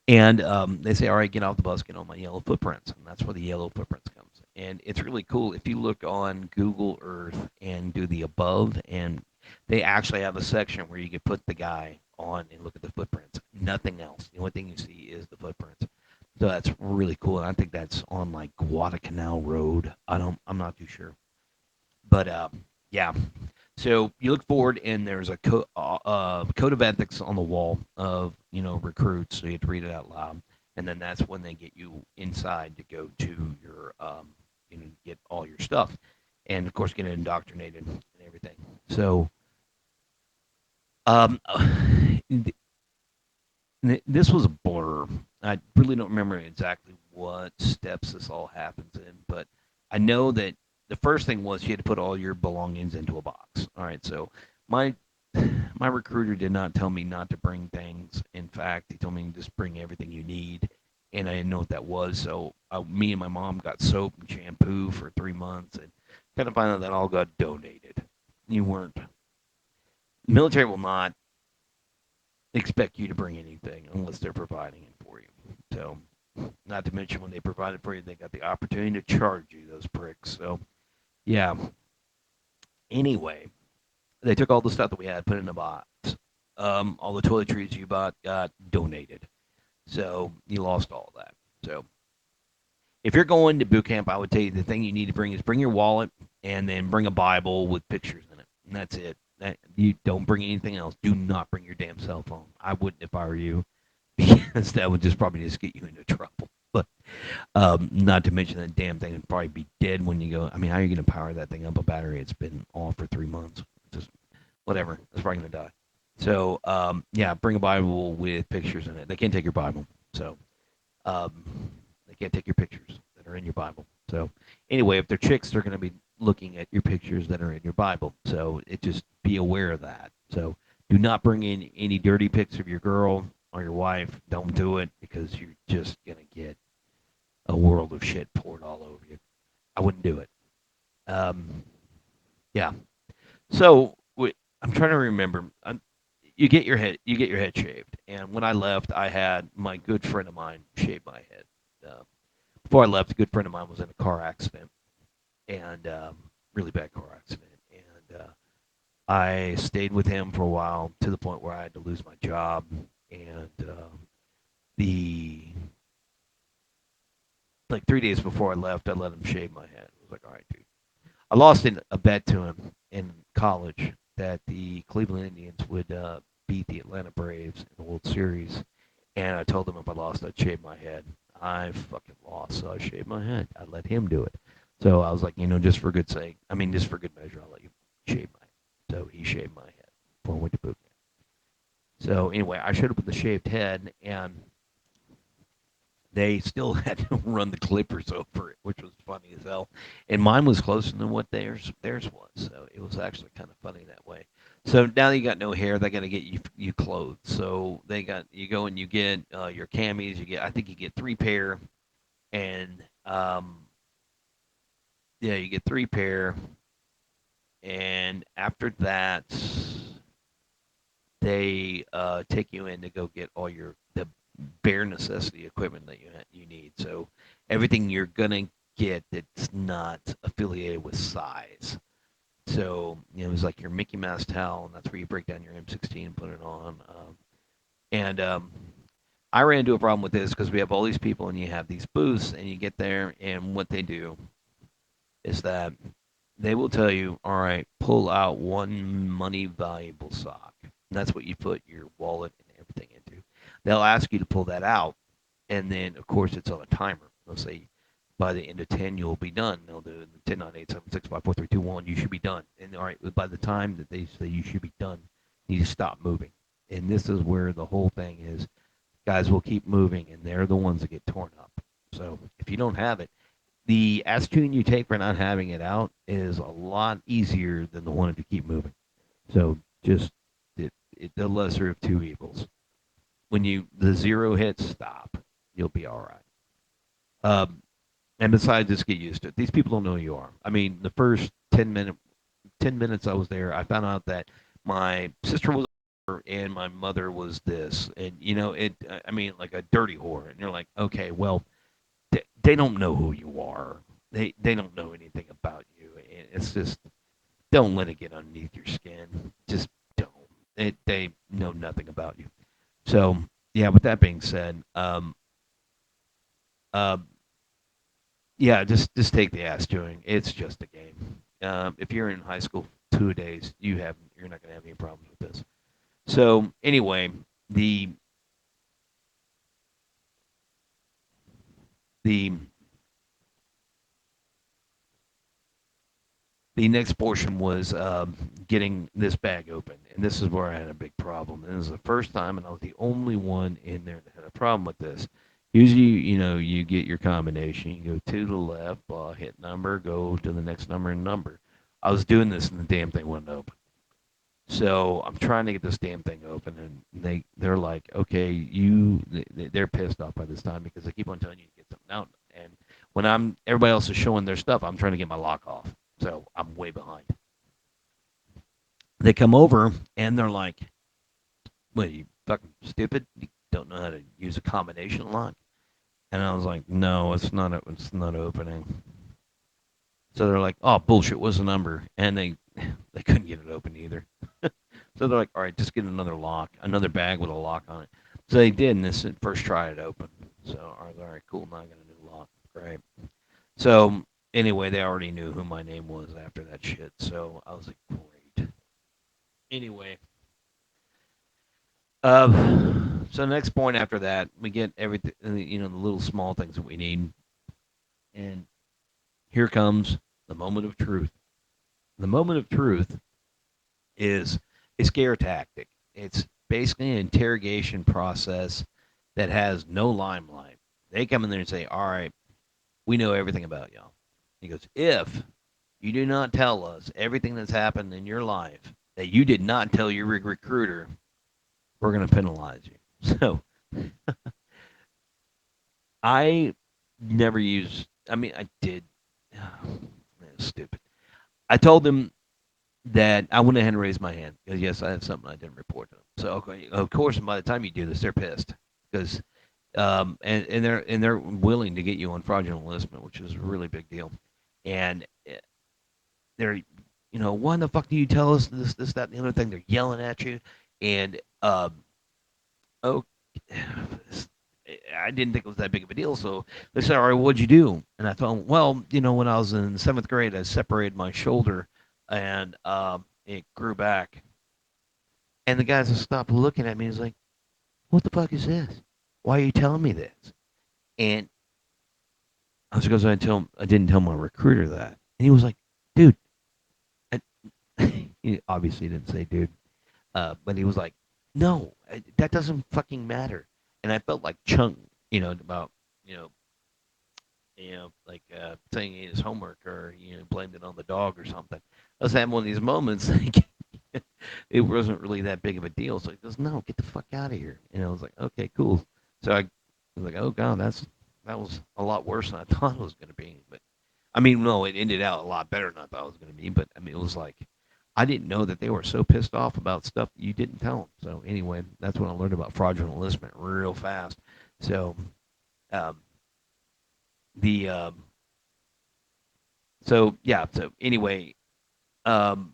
And they say, all right, get off the bus, get on my yellow footprints, and that's where the yellow footprints comes. And it's really cool if you look on Google Earth and do the above, and they actually have a section where you can put the guy on and look at the footprints. Nothing else. The only thing you see is the footprints. So that's really cool. And I think that's on like Guadalcanal Road. I'm not too sure. But yeah. So you look forward, and there's a code of ethics on the wall of recruits. So you have to read it out loud, and then that's when they get you inside to go to your get all your stuff, and of course get indoctrinated and everything. So um, this was a blur. I really don't remember exactly what steps this all happens in, but I know that the first thing was you had to put all your belongings into a box. All right, so my my recruiter did not tell me not to bring things. In fact, he told me just bring everything you need, and I didn't know what that was. So me and my mom got soap and shampoo for 3 months, and kind of find out that all got donated. You weren't military will not expect you to bring anything unless they're providing it for you. So, not to mention when they provide it for you, they got the opportunity to charge you, those pricks. So, yeah. Anyway, they took all the stuff that we had, put it in a box. All the toiletries you bought got donated. So, you lost all that. So, if you're going to boot camp, I would tell you the thing you need to bring is bring your wallet and then bring a Bible with pictures in it. And that's it. You don't bring anything else. Do not bring your damn cell phone. I wouldn't if I were you, because that would just probably just get you into trouble. But not to mention that damn thing would probably be dead when you go. I mean, how are you going to power that thing up? A battery? It's been off for 3 months. Just whatever. It's probably going to die. So yeah, bring a Bible with pictures in it. They can't take your Bible. So um, they can't take your pictures that are in your Bible. So anyway, if they're chicks, they're going to be looking at your pictures that are in your Bible. So it just be aware of that. So do not bring in any dirty pics of your girl or your wife. Don't do it because you're just going to get a world of shit poured all over you. I wouldn't do it. Um, yeah. So I'm trying to remember. You get your head shaved, and when I left, I had my good friend of mine shave my head. Uh, Before I left, a good friend of mine was in a car accident, and really bad car accident, and I stayed with him for a while to the point where I had to lose my job, and the like 3 days before I left, I let him shave my head. I was like, all right, dude. I lost a bet to him in college that the Cleveland Indians would beat the Atlanta Braves in the World Series, and I told him if I lost, I'd shave my head. I fucking lost, so I shaved my head. I let him do it. So I was like, just for good sake, I mean, just for good measure, I'll let you shave my head. So he shaved my head before I went to boot camp. So anyway, I showed up with a shaved head, and they still had to run the clippers over it, which was funny as hell. And mine was closer than what theirs was, so it was actually kind of funny that way. So now that you got no hair, they got to get you clothes. So they got you go and you get your camis. You get I think you get 3 pair, and yeah, you get 3 pair, and after that they take you in to go get all the bare necessity equipment that you need. So everything you're gonna get that's not affiliated with size. So it's like your Mickey Mouse towel, and that's where you break down your M16 and put it on. And I ran into a problem with this because we have all these people, and you have these booths, and you get there, and what they do is that they will tell you, all right, pull out one money valuable sock. And that's what you put your wallet and everything into. They'll ask you to pull that out, and then of course it's on a timer. They'll say by the end of 10 you'll be done. They'll do 10, 9, 8, 7, 6, 5, 4, 3, 2, 1. You should be done. And all right, by the time that they say you should be done, you need to stop moving. And this is where the whole thing is. Guys will keep moving, and they're the ones that get torn up. So if you don't have it, the attitude you take for not having it out is a lot easier than the one if you keep moving. So just the lesser of two evils. When the zero hits, stop. You'll be all right. And besides, just get used to it. These people don't know who you are. I mean, the first 10 minutes I was there, I found out that my sister was and my mother was this, and it. I mean, like a dirty whore, and you're like, okay, well, they don't know who you are. They don't know anything about you. It's just don't let it get underneath your skin. Just don't. They know nothing about you. So yeah. With that being said, uh, yeah, just take the ass chewing. It's just a game. If you're in high school 2 days, you're not going to have any problems with this. So anyway, the the the next portion was getting this bag open, and this is where I had a big problem. And this is the first time, and I was the only one in there that had a problem with this. Usually, you get your combination. You go to the left, hit number, go to the next number and number. I was doing this, and the damn thing wouldn't open. So I'm trying to get this damn thing open, and they're like, okay, they're pissed off by this time because they keep on telling you to get something out, and when everybody else is showing their stuff, I'm trying to get my lock off, so I'm way behind. They come over and they're like, "What, are you fucking stupid? You don't know how to use a combination lock?" And I was like, "No, it's not opening." So they're like, "Oh, bullshit, what's the number?" And they couldn't get it open either. So they're like, "All right, just get another lock, another bag with a lock on it." So they did, and this first try it open. So I was all right, cool. Now I got a new lock. Great. So anyway, they already knew who my name was after that shit. So I was like, great. Anyway, so the next point after that, we get everything, the little small things that we need, and here comes the moment of truth. The moment of truth is a scare tactic. It's basically an interrogation process that has no limelight. They come in there and say, "All right, we know everything about y'all." He goes, "If you do not tell us everything that's happened in your life that you did not tell your recruiter, we're going to penalize you." So I never used, I mean, I did. Stupid. I told them that I went ahead and raised my hand because yes, I have something I didn't report to them. So okay, of course, by the time you do this, they're pissed because and they're willing to get you on fraudulent enlistment, which is a really big deal. And they're, why the fuck do you tell us this, that, and the other thing? They're yelling at you, and oh, I didn't think it was that big of a deal. So they said, "All right, what'd you do?" And I told them, "Well, when I was in seventh grade, I separated my shoulder, and it grew back." And the guys just stopped looking at me. He's like, "What the fuck is this? Why are you telling me this?" And I was because I didn't tell my recruiter that, and he was like, "Dude," and he obviously didn't say "dude," but he was like, "No, that doesn't fucking matter." And I felt like Chunk, about you know like saying he ate his homework or blamed it on the dog or something. I was having one of these moments. Like, it wasn't really that big of a deal. So he goes, "No, get the fuck out of here." And I was like, "Okay, cool." So I was like, "Oh god, that was a lot worse than I thought it was going to be." But I mean, no, it ended out a lot better than I thought it was going to be. But I mean, it was like I didn't know that they were so pissed off about stuff that you didn't tell them. So anyway, that's when I learned about fraudulent enlistment real fast. So um, the so yeah. So anyway, um,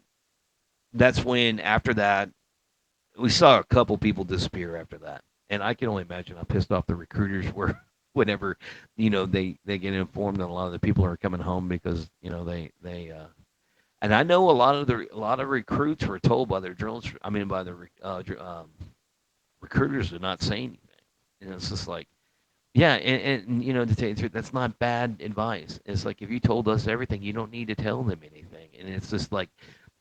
that's when after that we saw a couple people disappear after that, and I can only imagine how pissed off the recruiters were whenever they get informed that a lot of the people are coming home because they and I know a lot of recruits were told by their drills. I mean, by the recruiters to not say anything. And it's just like, yeah, and to tell you the truth, that's not bad advice. It's like if you told us everything, you don't need to tell them anything. And it's just like,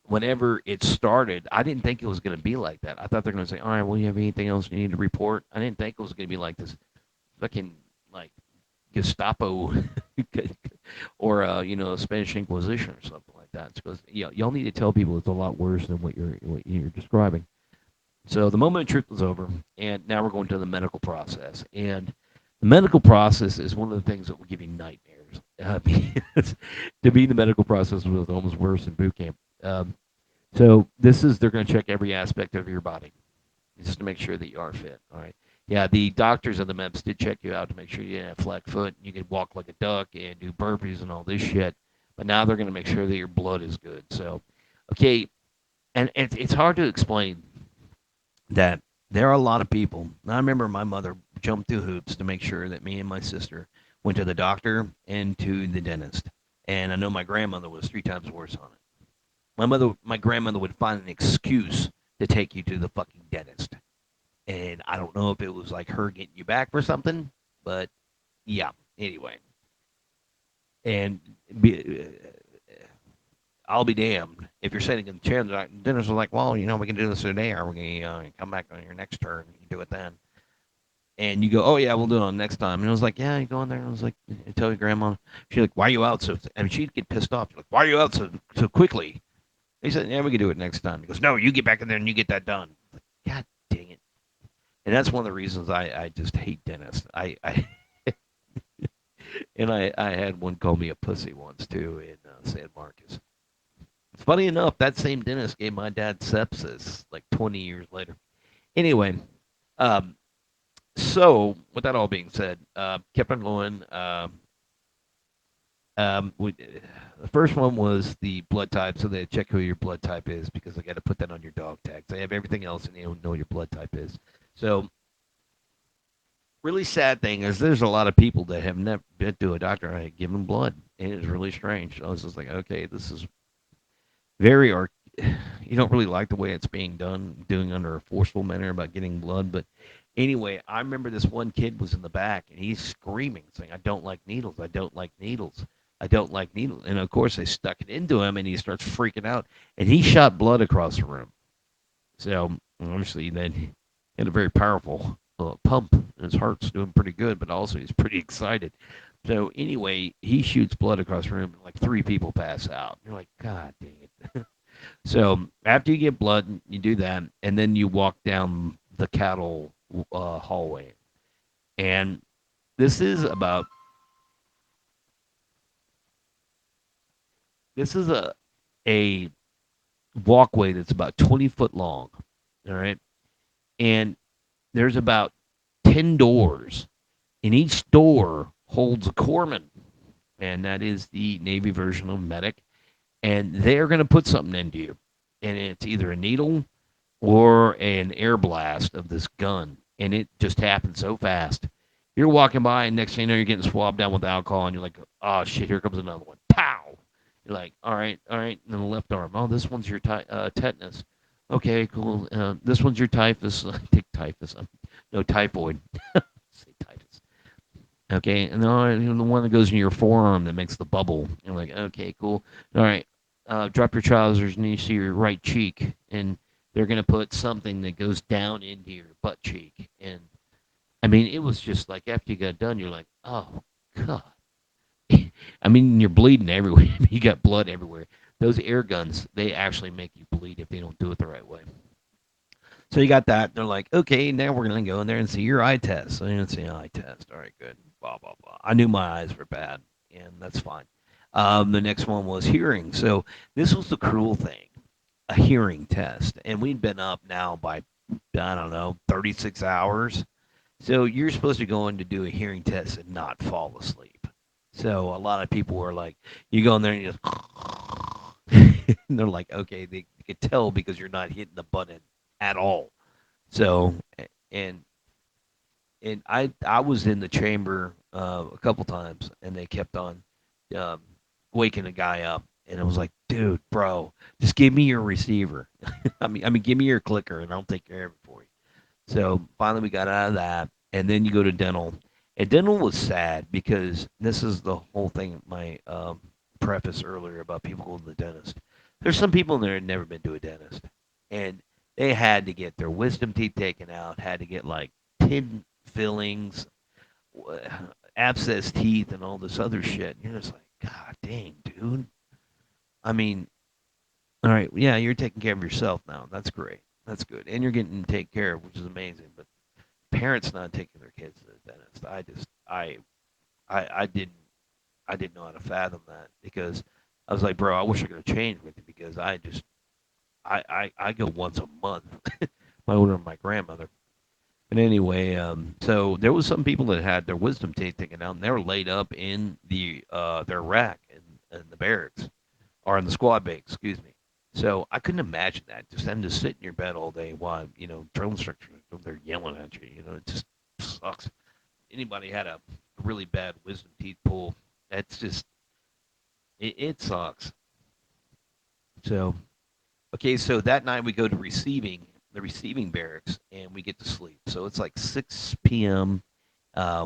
whenever it started, I didn't think it was going to be like that. I thought they're going to say, "All right, well, you have anything else you need to report?" I didn't think it was going to be like this, fucking like Gestapo or Spanish Inquisition or something like that. It's because y'all need to tell people it's a lot worse than what you're describing. So the moment of truth was over, and now we're going to the medical process. And the medical process is one of the things that will give you nightmares. Because to be in the medical process was almost worse than boot camp. So they're going to check every aspect of your body just to make sure that you are fit. All right. Yeah, the doctors of the MEPS did check you out to make sure you didn't have flat foot. You could walk like a duck and do burpees and all this shit. But now they're going to make sure that your blood is good. So, okay, and it's hard to explain that there are a lot of people. I remember my mother jumped through hoops to make sure that me and my sister went to the doctor and to the dentist. And I know my grandmother was 3 times worse on it. my grandmother would find an excuse to take you to the fucking dentist. And I don't know if it was like her getting you back for something, but yeah. Anyway, and be, I'll be damned if you're sitting in the chair. The dentist was like, "Well, we can do this today, or we can come back on your next turn. You do it then." And you go, "Oh yeah, we'll do it on next time." And I was like, "Yeah." You go in there, and I was like, I "Tell your grandma." She's like, "Why are you out so?" I mean, she'd get pissed off. She's like, "Why are you out so quickly?" He said, "Yeah, we can do it next time." He goes, "No, you get back in there and you get that done." I'm like, God dang it! And that's one of the reasons I just hate dentists. I and I had one call me a pussy once too in San Marcos. Funny enough, that same dentist gave my dad sepsis like 20 years later. Anyway, um, so with that all being said, kept on going. The first one was the blood type, so they check who your blood type is because they got to put that on your dog tags. They have everything else, and they don't know your blood type is. So, really sad thing is there's a lot of people that have never been to a doctor. I give them blood, and it's really strange. I was just like, okay, this is very arc. You don't really like the way it's being done, doing under a forceful manner about getting blood. But anyway, I remember this one kid was in the back and he's screaming, saying, "I don't like needles. I don't like needles. I don't like needles." And of course, they stuck it into him, and he starts freaking out, and he shot blood across the room. So obviously, then he had a very powerful pump, and his heart's doing pretty good, but also he's pretty excited. So anyway, he shoots blood across the room, and like three people pass out. You're like, God dang it. So after you get blood, you do that, and then you walk down the cattle hallway. And this is about this is a walkway that's about 20 foot long. All right, and there's about 10 doors, and each door holds a corpsman, and that is the Navy version of medic, and they're going to put something into you, and it's either a needle or an air blast of this gun, and it just happens so fast. You're walking by, and next thing you know, you're getting swabbed down with alcohol, and you're like, "Oh shit, here comes another one!" Pow! You're like, "All right, all right." And then the left arm, "Oh, this one's your tetanus." Okay, cool. This one's your typhus. I think typhus. No, typhoid. Say typhus. Okay, and then the one that goes in your forearm that makes the bubble. You're like, okay, cool. All right, drop your trousers and you see your right cheek, and they're gonna put something that goes down into your butt cheek. And I mean, it was just like after you got done, you're like, oh god. I mean, you're bleeding everywhere. You got blood everywhere. Those air guns, they actually make you bleed if they don't do it the right way. So you got that. They're like, okay, now we're gonna go in there and see your eye test. So you're gonna see an eye test. All right, good. Blah blah blah. I knew my eyes were bad, and that's fine. The next one was hearing. So this was the cruel thing, a hearing test, and we'd been up now by I don't know 36 hours. So you're supposed to go in to do a hearing test and not fall asleep. So a lot of people were like, you go in there and you just, and they're like, okay, they could tell because you're not hitting the button at all. So, and I was in the chamber a couple times, and they kept on um, waking a guy up, and I was like, dude, bro, just give me your receiver. I mean, give me your clicker, and I'll take care of it for you. So finally, we got out of that, and then you go to dental, and dental was sad because this is the whole thing. My preface earlier about people going to the dentist. There's some people in there that had never been to a dentist, and they had to get their wisdom teeth taken out, had to get like pin fillings, abscess teeth, and all this other shit. And you're just like, God dang, dude. I mean, all right, yeah, you're taking care of yourself now. That's great. That's good, and you're getting taken care of, which is amazing. But parents not taking their kids to the dentist, I didn't know how to fathom that because I was like, bro, I wish I could have changed with you because I go once a month. My older than my grandmother. But anyway, so there was some people that had their wisdom teeth taken out, and they were laid up in their rack in the barracks or in the squad bay, excuse me. So I couldn't imagine that just having to sit in your bed all day while drill instructors they're yelling at you. It just sucks. Anybody had a really bad wisdom teeth pull? That's just it sucks. So, okay, so that night we go to the receiving barracks, and we get to sleep. So it's like 6 p.m.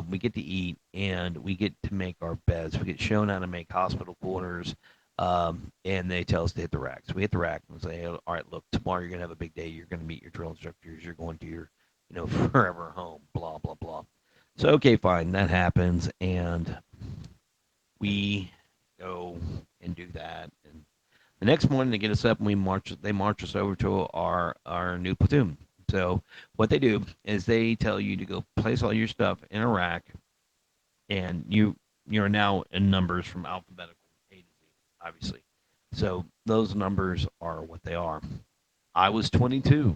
We get to eat, and we get to make our beds. We get shown how to make hospital quarters, and they tell us to hit the rack. So we hit the rack and say, all right, look, tomorrow you're going to have a big day. You're going to meet your drill instructors. You're going to your, forever home, blah, blah, blah. So, okay, fine. That happens, and we go and do that. And the next morning, they get us up and they march us over to our new platoon. So what they do is they tell you to go place all your stuff in a rack, and you're now in numbers from alphabetical A to Z, obviously. So those numbers are what they are. I was 22.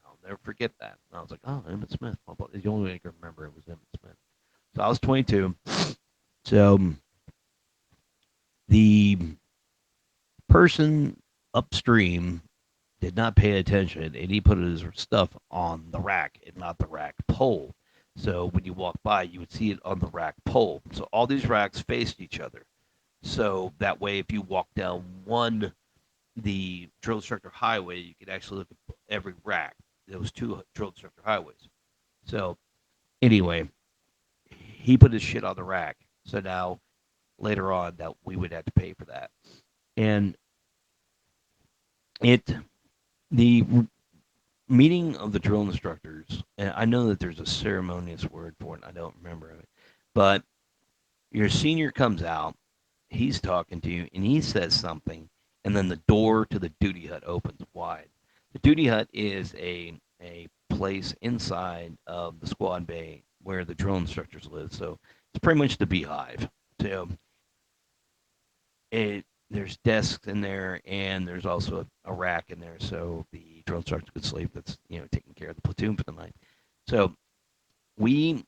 I'll never forget that. And I was like, oh, Emmett Smith. The only way I can remember it was Emmett Smith. So I was 22. So the person upstream did not pay attention, and he put his stuff on the rack and not the rack pole. So when you walk by, you would see it on the rack pole. So all these racks faced each other. So that way, if you walk down the drill instructor highway, you could actually look at every rack. There was two drill instructor highways. So anyway, he put his shit on the rack. So now later on, that we would have to pay for that. And it the meeting of the drill instructors, and I know that there's a ceremonious word for it, I don't remember it, but your senior comes out, he's talking to you, and he says something, and then the door to the duty hut opens wide. The duty hut is a place inside of the squad bay where the drill instructors live, so it's pretty much the beehive. So there's desks in there, and there's also a rack in there, so the drill instructor could sleep. That's taking care of the platoon for the night. So we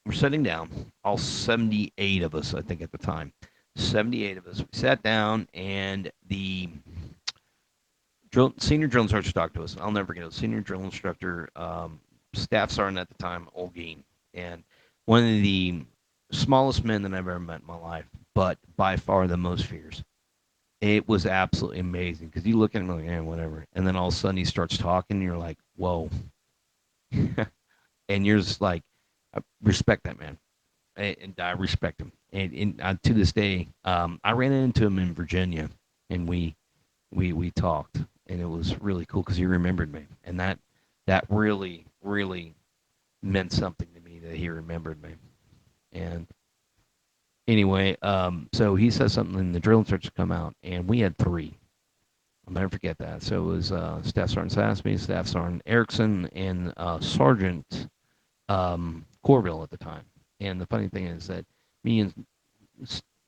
were sitting down, all 78 of us, I think at the time, 78 of us. We sat down, and the senior drill instructor talked to us. I'll never forget it. Senior drill instructor, staff sergeant at the time, Olgeen, and one of the smallest men that I've ever met in my life, but by far the most fierce. It was absolutely amazing because you look at him like, yeah, whatever. And then all of a sudden he starts talking, and you're like, whoa. And you're just like, I respect that man. And I respect him. And to this day, I ran into him in Virginia, and we talked, and it was really cool because he remembered me. And that really, really meant something to me that he remembered me. And anyway, so he says something, and the drill instructors come out, and we had three. I'll never forget that. So it was Staff Sergeant Sasby, Staff Sergeant Erickson, and Sergeant Corville at the time. And the funny thing is that me and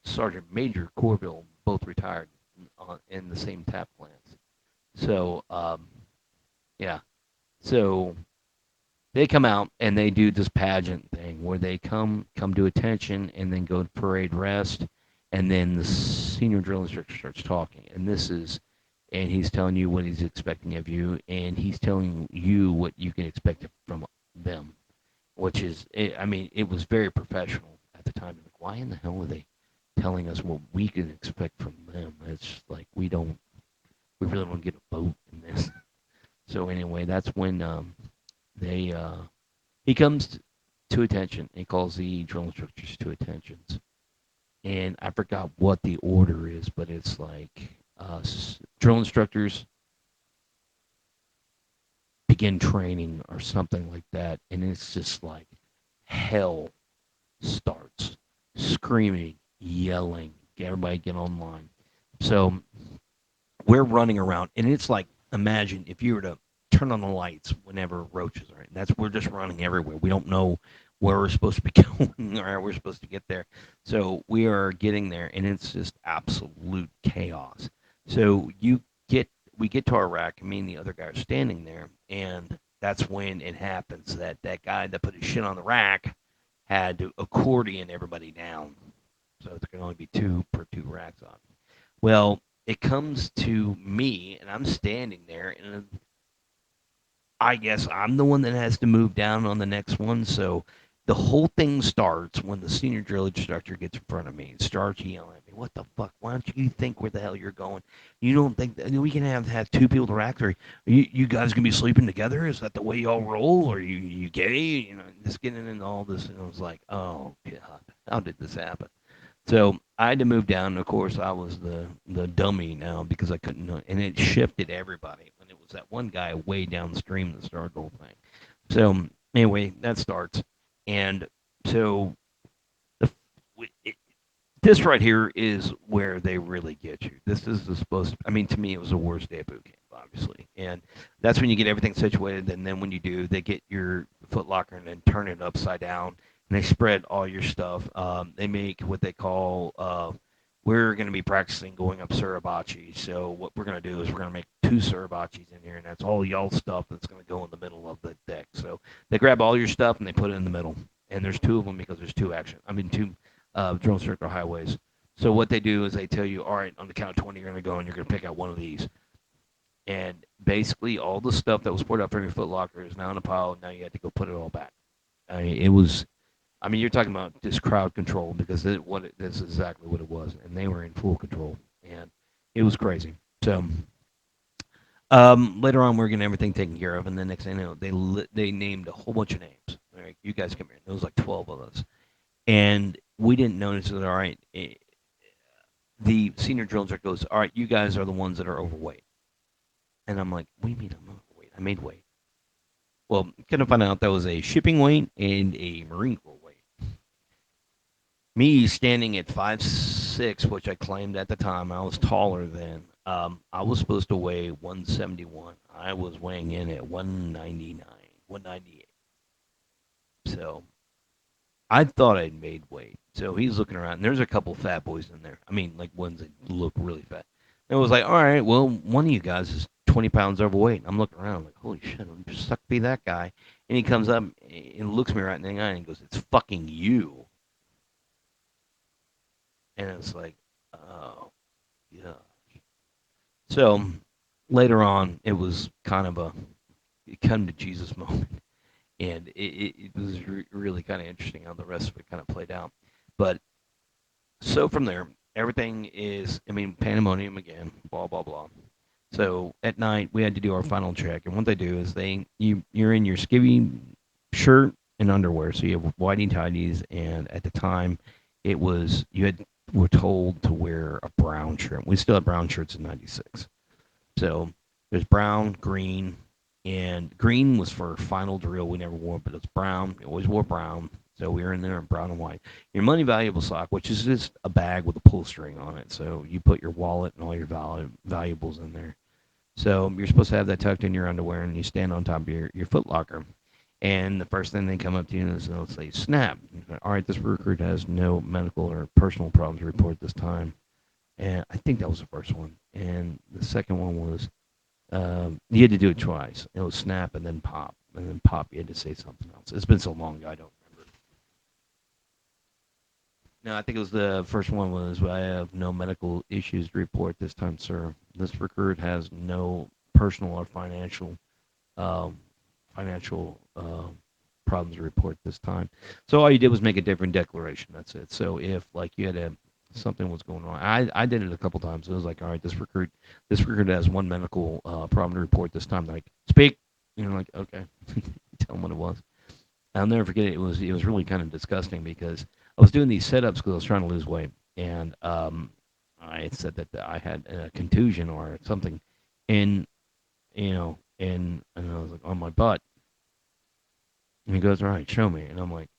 Sergeant Major Corville both retired in the same tap plants. So, yeah. So they come out and they do this pageant thing where they come to attention and then go to parade rest, and then the senior drill instructor starts talking, and he's telling you what he's expecting of you, and he's telling you what you can expect from them, which is, it was very professional at the time. Like, why in the hell are they telling us what we can expect from them? It's like we really don't get a vote in this. So anyway, that's when he comes to attention. He calls the drill instructors to attentions, and I forgot what the order is, but it's like drill instructors begin training or something like that, and it's just like hell starts, screaming, yelling, everybody get online. So we're running around, and it's like, imagine if you were to turn on the lights whenever roaches are in. We're just running everywhere. We don't know where we're supposed to be going or how we're supposed to get there. So we are getting there, and it's just absolute chaos. So we get to our rack, and me and the other guy are standing there, and that's when it happens that guy that put his shit on the rack had to accordion everybody down. So there can only be two per two racks on. Well, it comes to me, and I'm standing there, and I guess I'm the one that has to move down on the next one. So the whole thing starts when the senior drill instructor gets in front of me and starts yelling at me. What the fuck? Why don't you think where the hell you're going? You don't think that we can have two people to rack three? You guys gonna be sleeping together? Is that the way y'all roll? Or you gay? You know, just getting into all this, and I was like, oh god, how did this happen? So I had to move down. And of course, I was the dummy now because I couldn't know, and it shifted everybody when it was that one guy way downstream that started the whole thing. So anyway, that starts, and so the it, this right here is where they really get you. This is the supposed. I mean, to me, it was the worst day of boot camp, obviously, and that's when you get everything situated. And then when you do, they get your Foot Locker and then turn it upside down, and they spread all your stuff. They make what they call. We're going to be practicing going up Suribachi. So what we're going to do is we're going to make two Suribachis in here, and that's all y'all stuff that's going to go in the middle of the deck. So they grab all your stuff and they put it in the middle. And there's two of them because there's two action. I mean, two drill circle highways. So what they do is they tell you, all right, on the count of 20, you're going to go and you're going to pick out one of these. And basically, all the stuff that was poured up from your Foot Locker is now in a pile. And now you have to go put it all back. I mean, it was. I mean, you're talking about just crowd control because this is exactly what it was, and they were in full control, and it was crazy. So later on, we're getting everything taken care of, and the next thing you know, they named a whole bunch of names. All right, you guys come here. There was like 12 of us, and we didn't notice that. All right, the senior drill instructor goes, "All right, you guys are the ones that are overweight," and I'm like, "What do you mean I'm overweight? I made weight." Well, kind of find out that was a shipping weight and a Marine Corps weight. Me standing at 5'6", which I claimed at the time I was taller than. I was supposed to weigh 171. I was weighing in at 199, 198. So I thought I'd made weight. So he's looking around, and there's a couple fat boys in there. I mean, like ones that look really fat. And it was like, all right, well, one of you guys is 20 pounds overweight. I'm looking around like, holy shit, I'm just suck to be that guy. And he comes up and looks me right in the eye and he goes, it's fucking you. And it's like, oh, yeah. So later on, it was kind of a come to Jesus moment, and it was really kind of interesting how the rest of it kind of played out. But so from there, everything is, I mean, pandemonium again, blah blah blah. So at night, we had to do our final check, and what they do is you're in your skivvy shirt and underwear, so you have whitey tidies, and at the time, it was were told to wear a brown shirt. We still have brown shirts in '96. So there's brown, green, and green was for final drill. We never wore, but it's brown. We always wore brown. So we were in there in brown and white. Your money valuable sock, which is just a bag with a pull string on it. So you put your wallet and all your valuables in there. So you're supposed to have that tucked in your underwear, and you stand on top of your Foot Locker. And the first thing they come up to you is they'll say, snap. All right, this recruit has no medical or personal problems to report this time. And I think that was the first one. And the second one was you had to do it twice. It was snap and then pop. And then pop, you had to say something else. It's been so long, I don't remember. No, I think it was the first one was I have no medical issues to report this time, sir. This recruit has no personal or um, financial problems to report this time. So all you did was make a different declaration. That's it. So if like you had something was going on, I did it a couple times. It was like, all right, this recruit has one medical problem to report this time. Like speak, like okay, tell them what it was. I'll never forget it. It was really kind of disgusting because I was doing these setups because I was trying to lose weight, and I had said that I had a contusion or something, and and I was like on my butt, and he goes, all right, show me, and I'm like,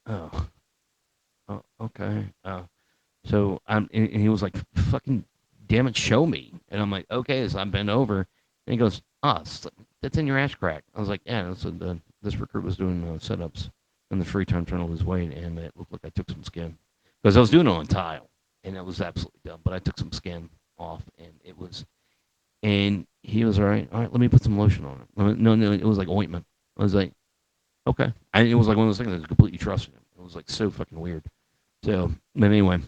oh, okay, and he was like, fucking damn it, show me, and I'm like, okay, so I bent over, and he goes, that's in your ass crack. I was like, yeah, so this recruit was doing setups in the free time trying to lose weight, and it looked like I took some skin because I was doing it on tile, and it was absolutely dumb. But I took some skin off, and he was all right. All right, let me put some lotion on it. No, it was like ointment. I was like, okay, and it was like one of those things that I completely trusted him. It was like so fucking weird. So, but anyway,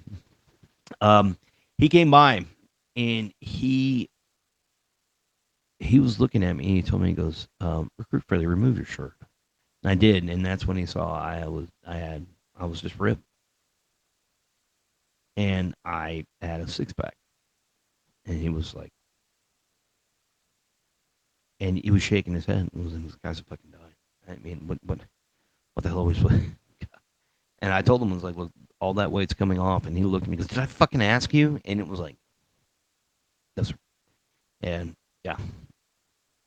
he came by, and he was looking at me, and he told me, he goes, recruit Freddie, remove your shirt. I did, and that's when he saw I was just ripped, and I had a six pack, and he was like, and he was shaking his head. And was like, this guy's a fucking dying. I mean, what the hell are we supposed? And I told him, I was like, look, all that weight's coming off, and he looked at me, and goes, did I fucking ask you? And it was like, no, sir. And yeah,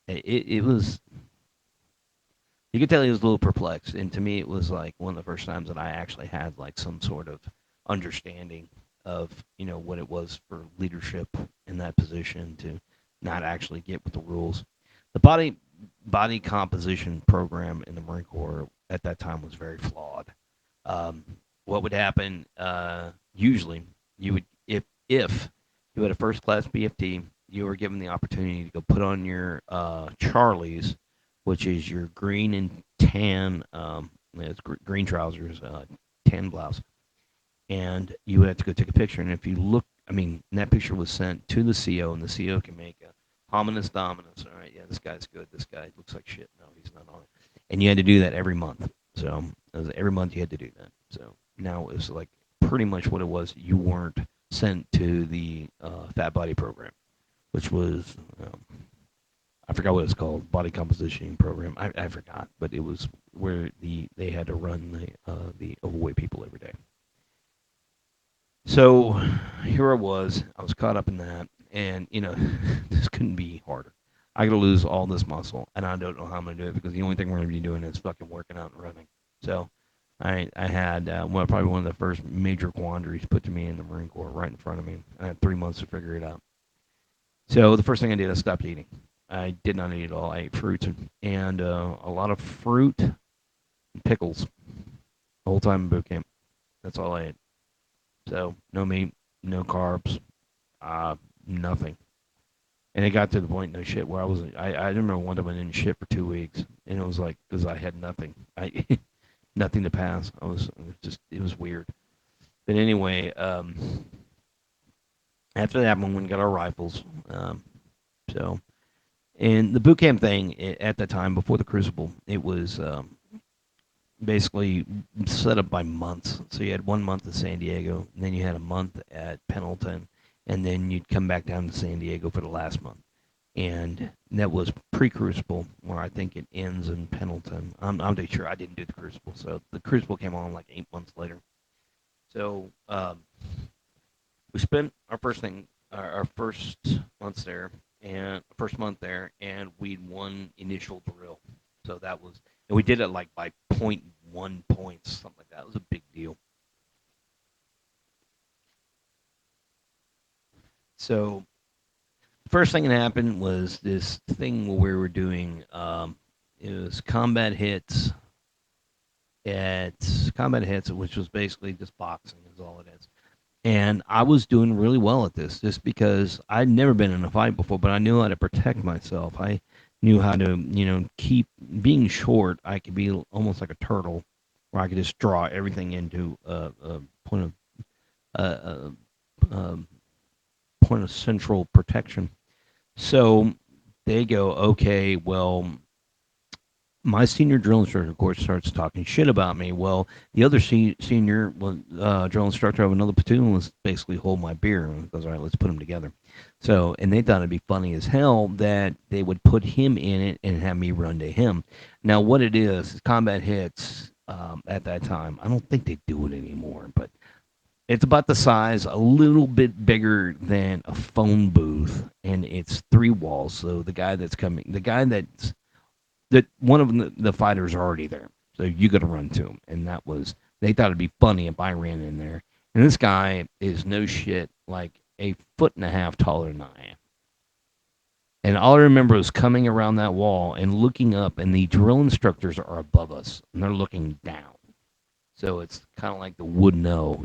it was. You could tell he was a little perplexed, and to me, it was like one of the first times that I actually had like some sort of understanding of what it was for leadership in that position to not actually get with the rules. The body composition program in the Marine Corps at that time was very flawed. Um, what would happen? Usually, you would if you had a first class BFT, you were given the opportunity to go put on your Charlies, which is your green and tan, it's green trousers, tan blouse, and you would have to go take a picture. And if you look, I mean, that picture was sent to the CO, and the CO can make a hominis dominus. All right, yeah, this guy's good. This guy looks like shit. No, he's not on it. And you had to do that every month. So every month you had to do that. So now it was like pretty much what it was. You weren't sent to the fat body program, which was I forgot what it's called, body composition program. I forgot, but it was where they had to run the overweight people every day. So here I was caught up in that, and this couldn't be harder. I got to lose all this muscle, and I don't know how I'm gonna do it because the only thing we're gonna be doing is fucking working out and running. So I had probably one of the first major quandaries put to me in the Marine Corps right in front of me. I had 3 months to figure it out. So the first thing I did, I stopped eating. I did not eat at all. I ate fruits and a lot of fruit and pickles the whole time in boot camp. That's all I ate. So no meat, no carbs, nothing. And it got to the point, no shit, where I remember one time I didn't shit for 2 weeks, and it was like because I had nothing, nothing to pass. It was weird. But anyway, after that, when we got our rifles, so and the boot camp thing at the time before the Crucible, it was basically set up by months. So you had 1 month at San Diego, and then you had a month at Pendleton, and then you'd come back down to San Diego for the last month. And that was pre-Crucible, where I think it ends in Pendleton. I'm not sure. I didn't do the Crucible, so the Crucible came on like 8 months later. So we spent our first months there, and first month there, and we'd won initial drill. So that was, and we did it like by 0.1 points, something like that. It was a big deal. So first thing that happened was this thing where we were doing. It was combat hits, which was basically just boxing, is all it is. And I was doing really well at this, just because I'd never been in a fight before, but I knew how to protect myself. I knew how to, keep being short. I could be almost like a turtle, where I could just draw everything into a point of a, a point of central protection. So they go, okay, well, my senior drill instructor, of course, starts talking shit about me. Well, the other senior drill instructor of another platoon was basically hold my beer and goes, all right, let's put them together. So, and they thought it'd be funny as hell that they would put him in it and have me run to him. Now, what it is combat hits at that time. I don't think they do it anymore, but it's about the size, a little bit bigger than a phone booth, and it's 3 walls. So the guy that's that one of the fighters are already there, so you got to run to him. And that was they thought it'd be funny if I ran in there. And this guy is no shit like a foot and a half taller than I am. And all I remember was coming around that wall and looking up, and the drill instructors are above us, and they're looking down. So it's kind of like the would know,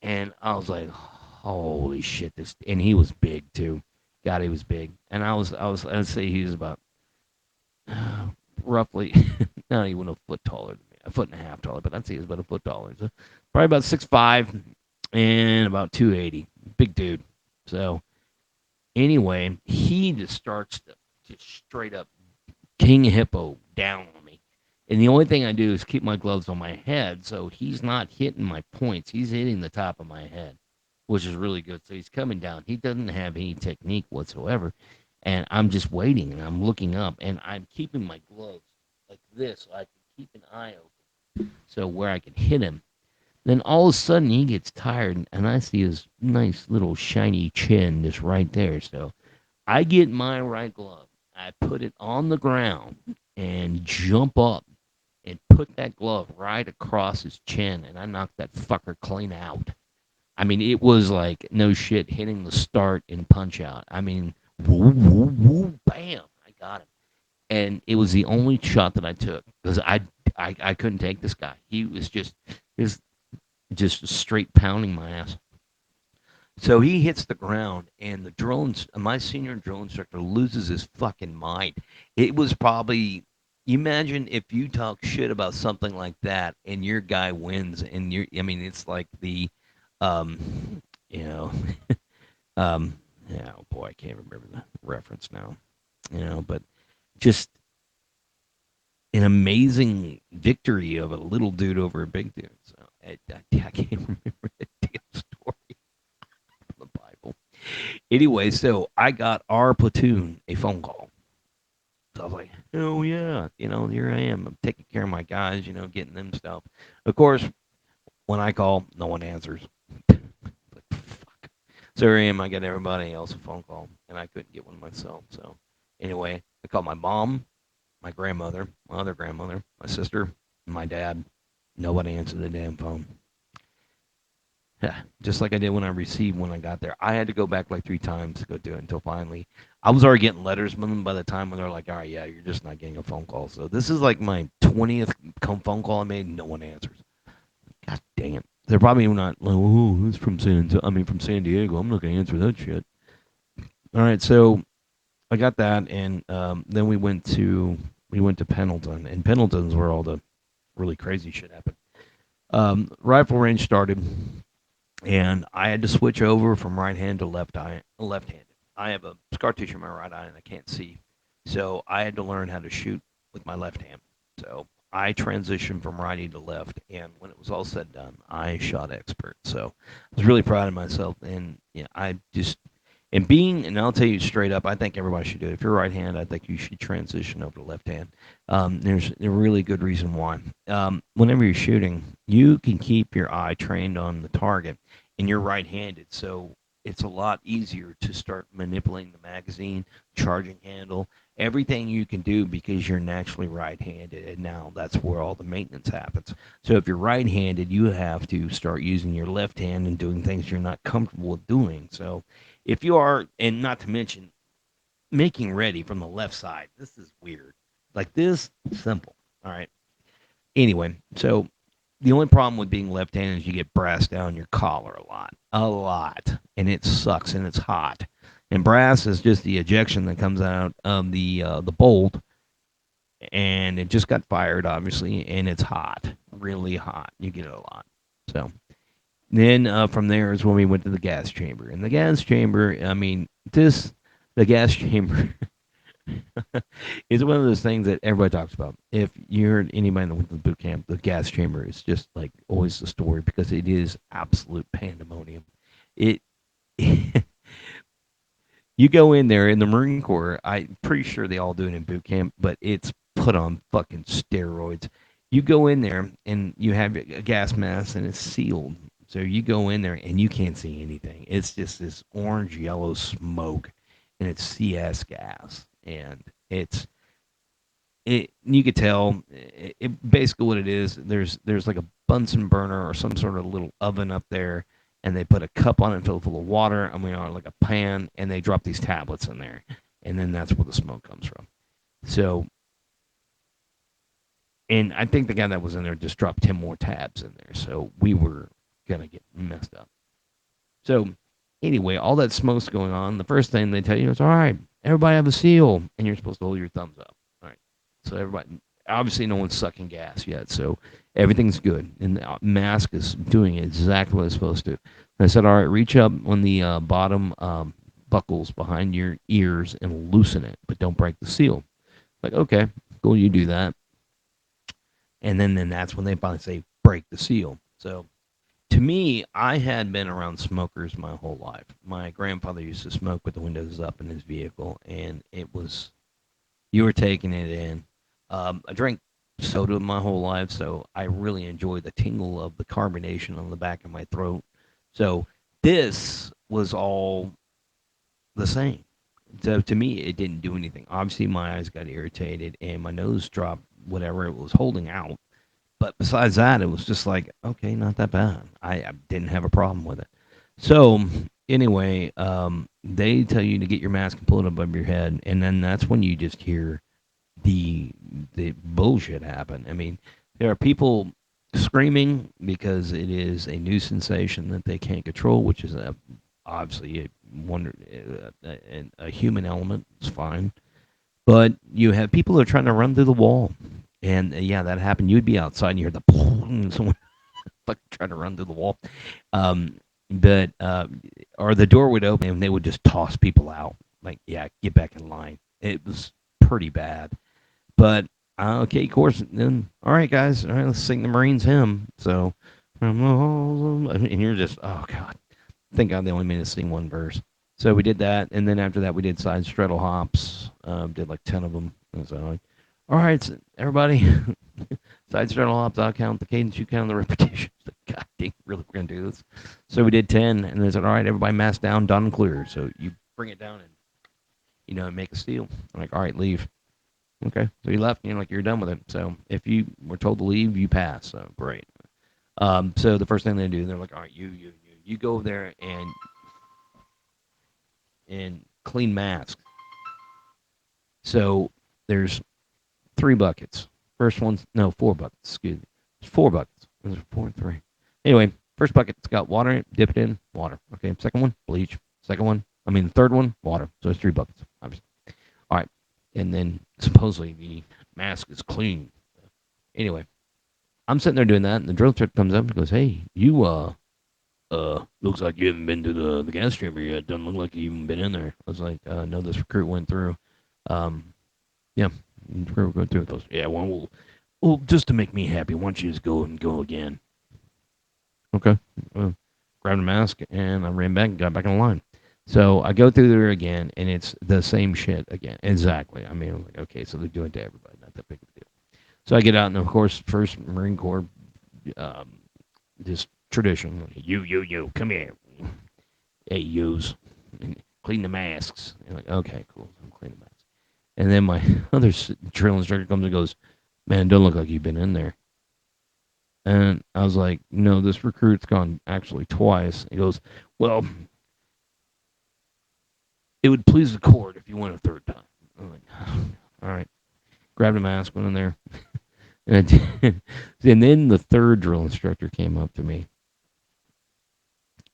and I was like, holy shit, this, and he was big too. God, he was big. And I'd say he was about roughly, not even a foot taller than me, a foot and a half taller, but I'd say he was about a foot taller. So probably about 6'5" and about 280. Big dude. So anyway, he just starts to just straight up King Hippo down on me. And the only thing I do is keep my gloves on my head, so he's not hitting my points. He's hitting the top of my head, which is really good. So he's coming down. He doesn't have any technique whatsoever. And I'm just waiting and I'm looking up and I'm keeping my gloves like this so I can keep an eye open. So where I can hit him. Then all of a sudden he gets tired and I see his nice little shiny chin just right there. So I get my right glove. I put it on the ground and jump up and put that glove right across his chin and I knocked that fucker clean out. I mean, it was like no shit hitting the start and punch out. I mean, woo, woo, woo, bam, I got him. And it was the only shot that I took because I couldn't take this guy. He was just straight pounding my ass. So he hits the ground, and my senior drill instructor loses his fucking mind. It was probably, you imagine if you talk shit about something like that, and your guy wins, and I mean, it's like um, you know, um, yeah, oh boy, I can't remember the reference now, but just an amazing victory of a little dude over a big dude. So I can't remember the damn story from the Bible. Anyway, so I got our platoon a phone call. So I was like, oh yeah, here I am. I'm taking care of my guys, getting them stuff. Of course, when I call, no one answers. Like, fuck. So here I am. I got everybody else a phone call, and I couldn't get one myself. So anyway, I called my mom, my grandmother, my other grandmother, my sister, and my dad. Nobody answered the damn phone. Yeah, just like I did when I got there. I had to go back like 3 times to go do it until finally I was already getting letters from them by the time when they're like, all right, yeah, you're just not getting a phone call. So this is like my 20th phone call I made. No one answers. God dang it. They're probably not like, oh, who's from from San Diego. I'm not going to answer that shit. All right, so I got that, and then we went to Pendleton, and Pendleton's where all the really crazy shit happened. Rifle range started, and I had to switch over from right hand to left-handed. I have a scar tissue in my right eye, and I can't see, so I had to learn how to shoot with my left hand. So I transitioned from righty to left, and when it was all said and done, I shot expert. So I was really proud of myself, and I just and I'll tell you straight up, I think everybody should do it. If you're right hand, I think you should transition over to left hand. There's a really good reason why. Whenever you're shooting, you can keep your eye trained on the target, and you're right-handed, so it's a lot easier to start manipulating the magazine, charging handle, everything you can do because you're naturally right-handed, and now that's where all the maintenance happens. So if you're right-handed, you have to start using your left hand and doing things you're not comfortable with doing. So if you are, and not to mention, making ready from the left side, this is weird. Like this, simple. All right. Anyway, so the only problem with being left-handed is you get brass down your collar a lot, and it sucks and it's hot. And brass is just the ejection that comes out of the bolt, and it just got fired, obviously, and it's hot, really hot. You get it a lot. So then from there is when we went to the gas chamber. And the gas chamber, I mean, the gas chamber is one of those things that everybody talks about. If you're anybody that went to the boot camp, the gas chamber is just like always the story because it is absolute pandemonium. It You go in there in the Marine Corps, I'm pretty sure they all do it in boot camp, but it's put on fucking steroids. You go in there and you have a gas mask and it's sealed. So you go in there and you can't see anything. It's just this orange yellow smoke and it's CS gas. And you could tell basically what it is. There's like a Bunsen burner or some sort of little oven up there, and they put a cup on it filled full of water. I mean, on like a pan, and they drop these tablets in there, and then that's where the smoke comes from. So, and I think the guy that was in there just dropped 10 more tabs in there, so we were gonna get messed up. So, anyway, all that smoke's going on. The first thing they tell you is, all right, everybody have a seal, and you're supposed to hold your thumbs up. All right. So everybody, obviously, no one's sucking gas yet, so everything's good, and the mask is doing exactly what it's supposed to. And I said, all right, reach up on the bottom buckles behind your ears and loosen it, but don't break the seal. Like, okay. cool, you do that. And then that's when they finally say, break the seal. So to me, I had been around smokers my whole life. My grandfather used to smoke with the windows up in his vehicle, and it was, you were taking it in. I drank soda my whole life, so I really enjoy the tingle of the carbonation on the back of my throat. So this was all the same. So to me, it didn't do anything. Obviously, my eyes got irritated and my nose dropped whatever it was holding out. But besides that, it was just like, okay, not that bad. I didn't have a problem with it. So anyway, they tell you to get your mask and pull it above your head, and then that's when you just hear the the bullshit happen. I mean, there are people screaming because it is a new sensation that they can't control, which is obviously a human element. It's fine, but you have people that are trying to run through the wall, and yeah, that happened. You'd be outside and you hear the and someone like trying to run through the wall, um, but or the door would open and they would just toss people out. Like, yeah, get back in line. It was pretty bad. But okay, of course. Then all right, guys, all right, let's sing the Marines hymn. So, and you're just, oh god, thank God they only made us sing one verse. So we did that, and then after that we did side straddle hops. Did like 10 of them. And so like, all right, so everybody, side straddle hops. I'll count the cadence, you count the repetitions. God dang, really, we're gonna do this. So we did 10, and they said, all right, everybody, mask down, done and clear. So you bring it down and make a steal. I'm like, all right, leave. Okay. So you left, and you're like, you're done with it. So if you were told to leave, you pass. So great. So the first thing they do, they're like, all right, you go over there and clean masks. So there's 3 buckets. First one's, no, 4 buckets, excuse me. There's 4 buckets. There's 4 and 3. Anyway, first bucket, it's got water in it, dip it in, water. Okay. Second one, bleach. The third one, water. So it's 3 buckets, obviously. All right. And then supposedly the mask is clean. Anyway, I'm sitting there doing that, and the drill instructor comes up and goes, "Hey, you looks like you haven't been to the gas chamber yet. Doesn't look like you even been in there." I was like, "No, this recruit went through." Yeah, recruit went through. It goes, "Yeah, well, just to make me happy, why don't you just go and go again?" Okay, grabbed a mask and I ran back and got back in line. So I go through there again, and it's the same shit again. Exactly. I mean, I'm like, okay, so they're doing it to everybody, not that big of a deal. So I get out, and of course, first Marine Corps, um, just tradition. You, come here. Hey, yous, clean the masks. And like, okay, cool. I'm cleaning the masks. And then my other drill instructor comes and goes, "Man, don't look like you've been in there." And I was like, "No, this recruit's gone actually twice." He goes, "Well, it would please the court if you went a third time." I'm like, all right. Grabbed a mask, went in there. And then the third drill instructor came up to me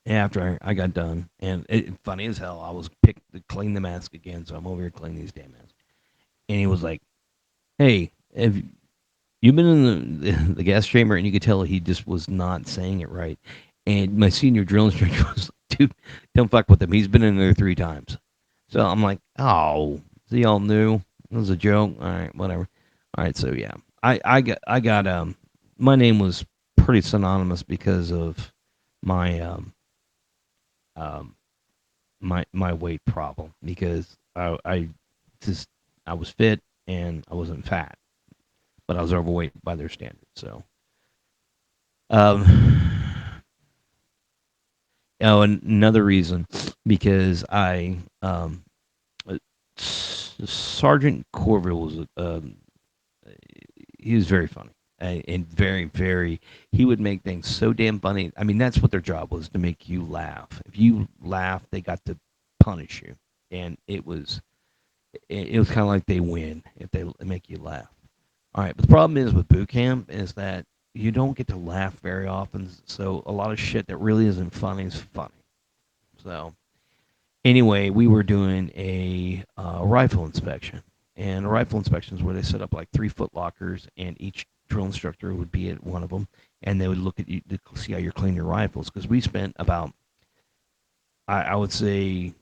after I got done. And funny as hell, I was picked to clean the mask again, so I'm over here cleaning these damn masks. And he was like, "Hey, have you been in the gas chamber?" And you could tell he just was not saying it right. And my senior drill instructor was like, "Dude, don't fuck with him. He's been in there 3 times." So I'm like, "Oh, so y'all knew? It was a joke? All right, whatever." All right, so yeah. I got my name was pretty synonymous because of my um my weight problem, because I just I was fit and I wasn't fat, but I was overweight by their standards. So um another reason, because I Sergeant Corville was he was very funny, and very, very. He would make things so damn funny. I mean, that's what their job was, to make you laugh. If you laugh, they got to punish you, and it was kind of like they win if they make you laugh. All right, but the problem is with boot camp is that you don't get to laugh very often. So a lot of shit that really isn't funny is funny. So anyway, we were doing a rifle inspection. And a rifle inspection is where they set up like 3 foot lockers, and each drill instructor would be at one of them, and they would look at you to see how you're cleaning your rifles. Because we spent about, I would say,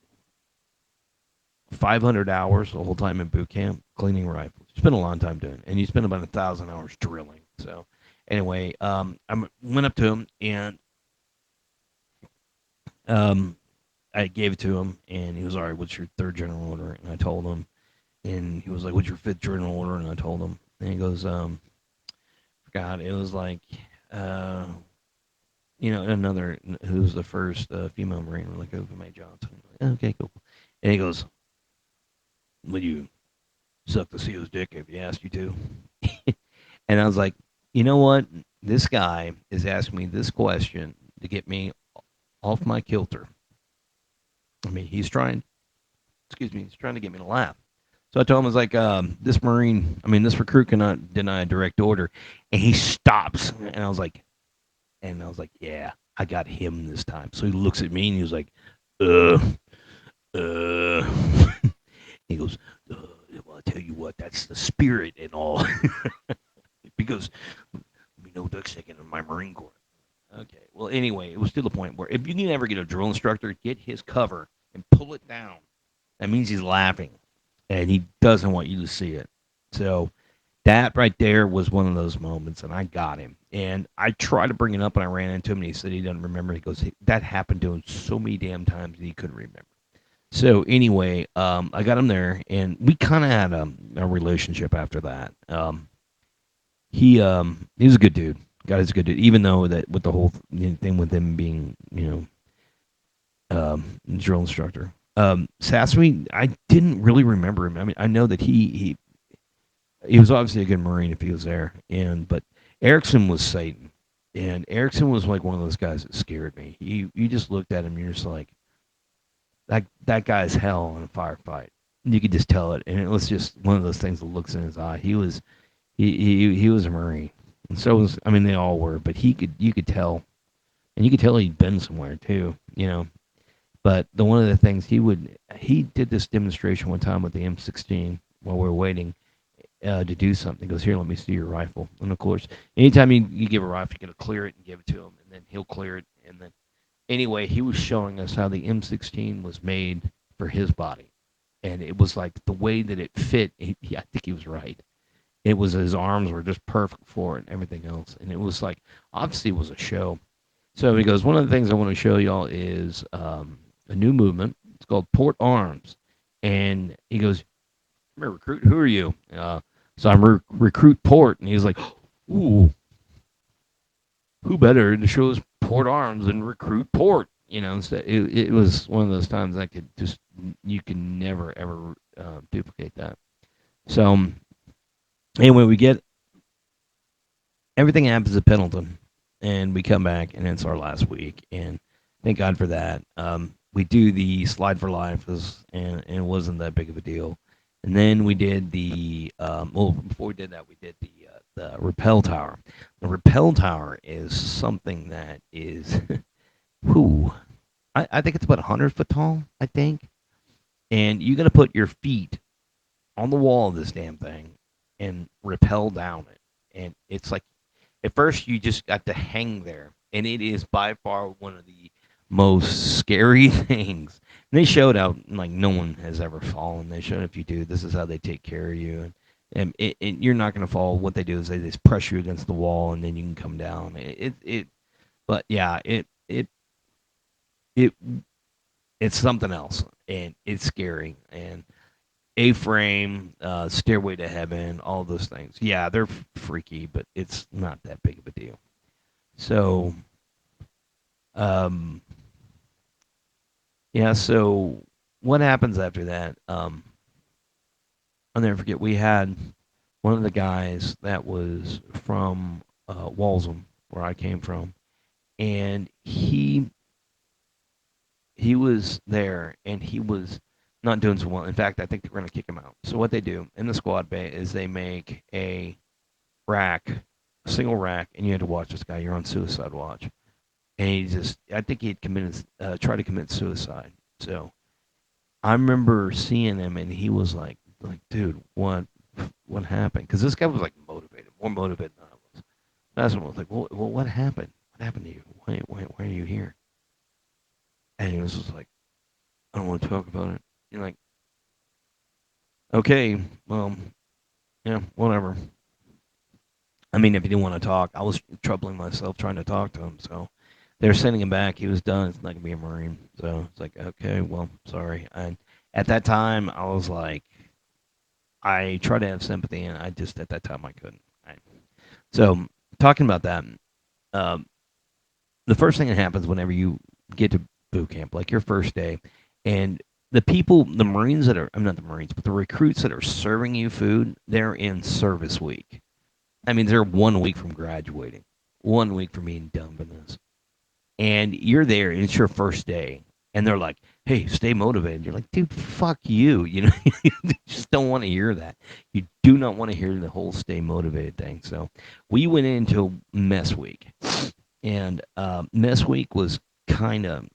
500 hours the whole time in boot camp cleaning rifles. You spend a long time doing it, and you spend about 1,000 hours drilling. So anyway, I went up to him and um, I gave it to him, and he was, all right, what's your third general order? And I told him, and he was like, what's your fifth general order? And I told him, and he goes, God, it was like, another, who was the first female Marine, like over May Johnson. Okay, cool. And he goes, would you suck the SEAL's dick if he asked you to? And I was like, you know what? This guy is asking me this question to get me off my kilter. I mean, he's trying to get me to laugh. So I told him, I was like, this recruit cannot deny a direct order. And he stops. And I was like, yeah, I got him this time. So he looks at me and he was like, he goes, well, I tell you what, that's the spirit and all. Because we know duck shaking in my Marine Corps. Okay. Well, anyway, it was to the point where if you can ever get a drill instructor, get his cover and pull it down. That means he's laughing, and he doesn't want you to see it. So that right there was one of those moments, and I got him. And I tried to bring it up, and I ran into him, and he said he doesn't remember. He goes, that happened to him so many damn times that he couldn't remember. So anyway, I got him there, and we kind of had a relationship after that. He was a good dude. God is a good dude, even though that with the whole thing with him being, drill instructor. Sassoon, I didn't really remember him. I mean, I know that he was obviously a good Marine if he was there, but Erickson was Satan, and Erickson was like one of those guys that scared me. You just looked at him, and you're just like, that guy's hell in a firefight. You could just tell it, and it was just one of those things that looks in his eye. He was a Marine, and so was, I mean, they all were, but you could tell, and you could tell he'd been somewhere too, But one of the things he did this demonstration one time with the M16 while we were waiting to do something. He goes, here, let me see your rifle. And of course, anytime you give a rifle, you got to clear it and give it to him, and then he'll clear it. And then anyway, he was showing us how the M16 was made for his body, and it was like the way that it fit. I think he was right. It was, his arms were just perfect for it and everything else, and it was like, obviously it was a show. So he goes, one of the things I want to show y'all is a new movement. It's called Port Arms. And he goes, I'm a recruit. Who are you? So I'm recruit Port. And he's like, ooh, who better to show us Port Arms than recruit Port? So it was one of those times you can never, ever duplicate that. So anyway, we get everything happens at Pendleton. And we come back, and it's our last week. And thank God for that. We do the slide for life, and it wasn't that big of a deal. And then we did before we did that, we did the rappel tower. The rappel tower is something that is, I think it's about 100 foot tall, I think. And you got to put your feet on the wall of this damn thing and rappel down it. And it's like, at first you just got to hang there. And it is by far one of the most scary things. And they showed how like no one has ever fallen. They showed if you do, this is how they take care of you. And you're not going to fall. What they do is they just press you against the wall, and then you can come down. But yeah, it's something else, and it's scary. And A-frame, Stairway to Heaven, all those things. Yeah, they're freaky, but it's not that big of a deal. So, so what happens after that? I'll never forget, we had one of the guys that was from Walsham, where I came from, and he was there, and he was not doing so well. In fact, I think they're going to kick him out. So what they do in the squad bay is they make a single rack, and you had to watch this guy. You're on suicide watch. And I think he had tried to commit suicide. So I remember seeing him, and he was like, dude, what happened? Because this guy was like motivated, more motivated than I was. That's when I was like, well, what happened? What happened to you? Why are you here? And he was just like, I don't want to talk about it. You're like, Okay, well, yeah, whatever. I mean, if he didn't want to talk, I was troubling myself trying to talk to him. So they were sending him back. He was done. It's not gonna be a Marine. So it's like, okay, well, sorry. And at that time, I was like, I tried to have sympathy, and I just at that time I couldn't. So talking about that, um, the first thing that happens whenever you get to boot camp, like your first day, and the people, the Marines that are, I'm not the Marines, but the recruits that are serving you food, they're in service week. I mean, they're 1 week from graduating, 1 week from being done with this. And you're there, and it's your first day, and they're like, "Hey, stay motivated." You're like, "Dude, fuck you." You know, you just don't want to hear that. You do not want to hear the whole stay motivated thing. So we went into mess week, and mess week was kind of.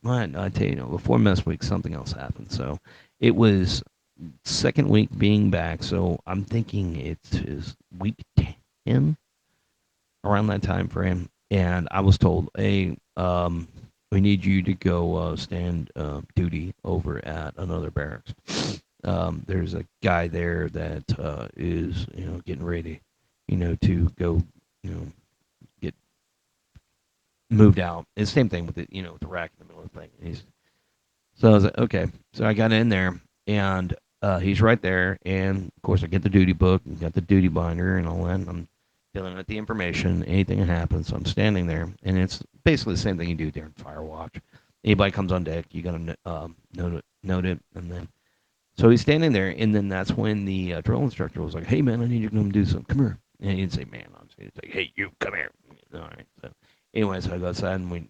Well, I tell you, before mess week, something else happened. So it was second week being back. So I'm thinking it is week 10 around that time frame, and I was told, "Hey, we need you to go stand duty over at another barracks. There's a guy there that is, getting ready, to go, get moved out. It's the same thing with with the rack in the middle of the thing." So I was like, okay. So I got in there, and he's right there. And of course, I get the duty book, and got the duty binder, and all that. And I'm filling out the information, anything that happens. So I'm standing there, and it's basically the same thing you do during fire watch. Anybody comes on deck, you got to note it, and then so he's standing there, and then that's when the drill instructor was like, "Hey man, I need you to come do something. Come here." And he didn't say "man," obviously. He'd say, "Hey, you come here." All right. So anyway, so I go outside, and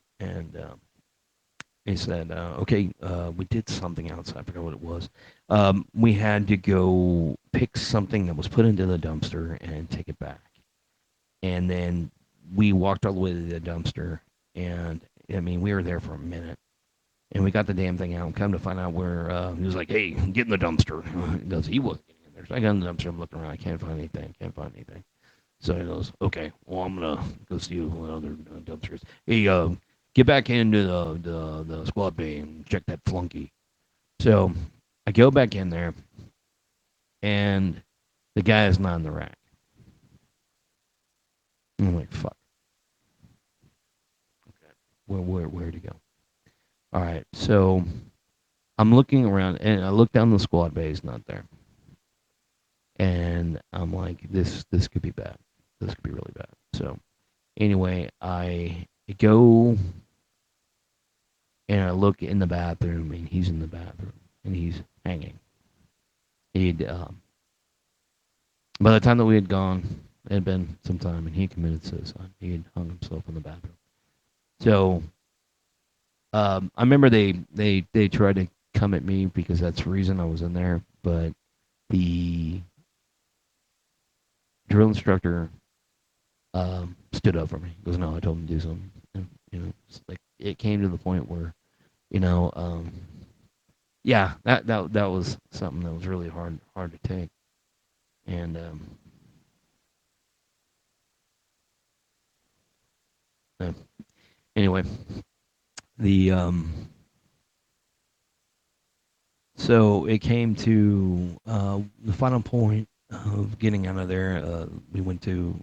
he said, "Okay, we did something outside. I forgot what it was. We had to go pick something that was put into the dumpster and take it back. And then we walked all the way to the dumpster, and I mean, we were there for a minute, and we got the damn thing out. Come to find out where he was like, "Hey, get in the dumpster." He goes, "He wasn't getting in there." So I got in the dumpster. I'm looking around. I can't find anything. Can't find anything. So he goes, "Okay, well, I'm gonna go see what other dumpsters." Hey, get back into the squad bay and check that flunky. So I go back in there, and the guy is not in the rack. I'm like, "Fuck. Okay, where'd he go?" All right, so I'm looking around, and I look down the squad bay. He's not there, and I'm like, "This could be bad. This could be really bad." So anyway, I go and I look in the bathroom, and he's in the bathroom, and he's hanging. He'd By the time that we had gone, it had been some time, and he committed suicide. He had hung himself in the bathroom. So I remember they tried to come at me because that's the reason I was in there, but the drill instructor stood up for me. He goes, "No, I told him to do something." And, it's like it came to the point where, you know, um, yeah, that was something that was really hard to take. And uh, anyway, the so it came to the final point of getting out of there. We went to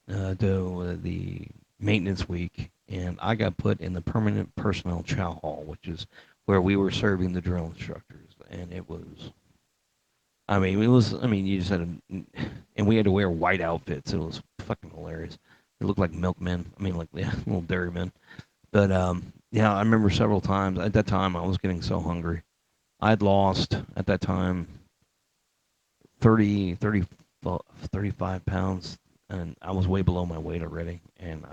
the maintenance week, and I got put in the permanent personnel chow hall, which is where we were serving the drill instructors. And it was, I mean, you just had to, and we had to wear white outfits. It was fucking hilarious. It looked like milkmen. I mean, like yeah, little dairymen. But yeah, I remember several times. At that time, I was getting so hungry. I'd lost at that time 30, 35 pounds, and I was way below my weight already. And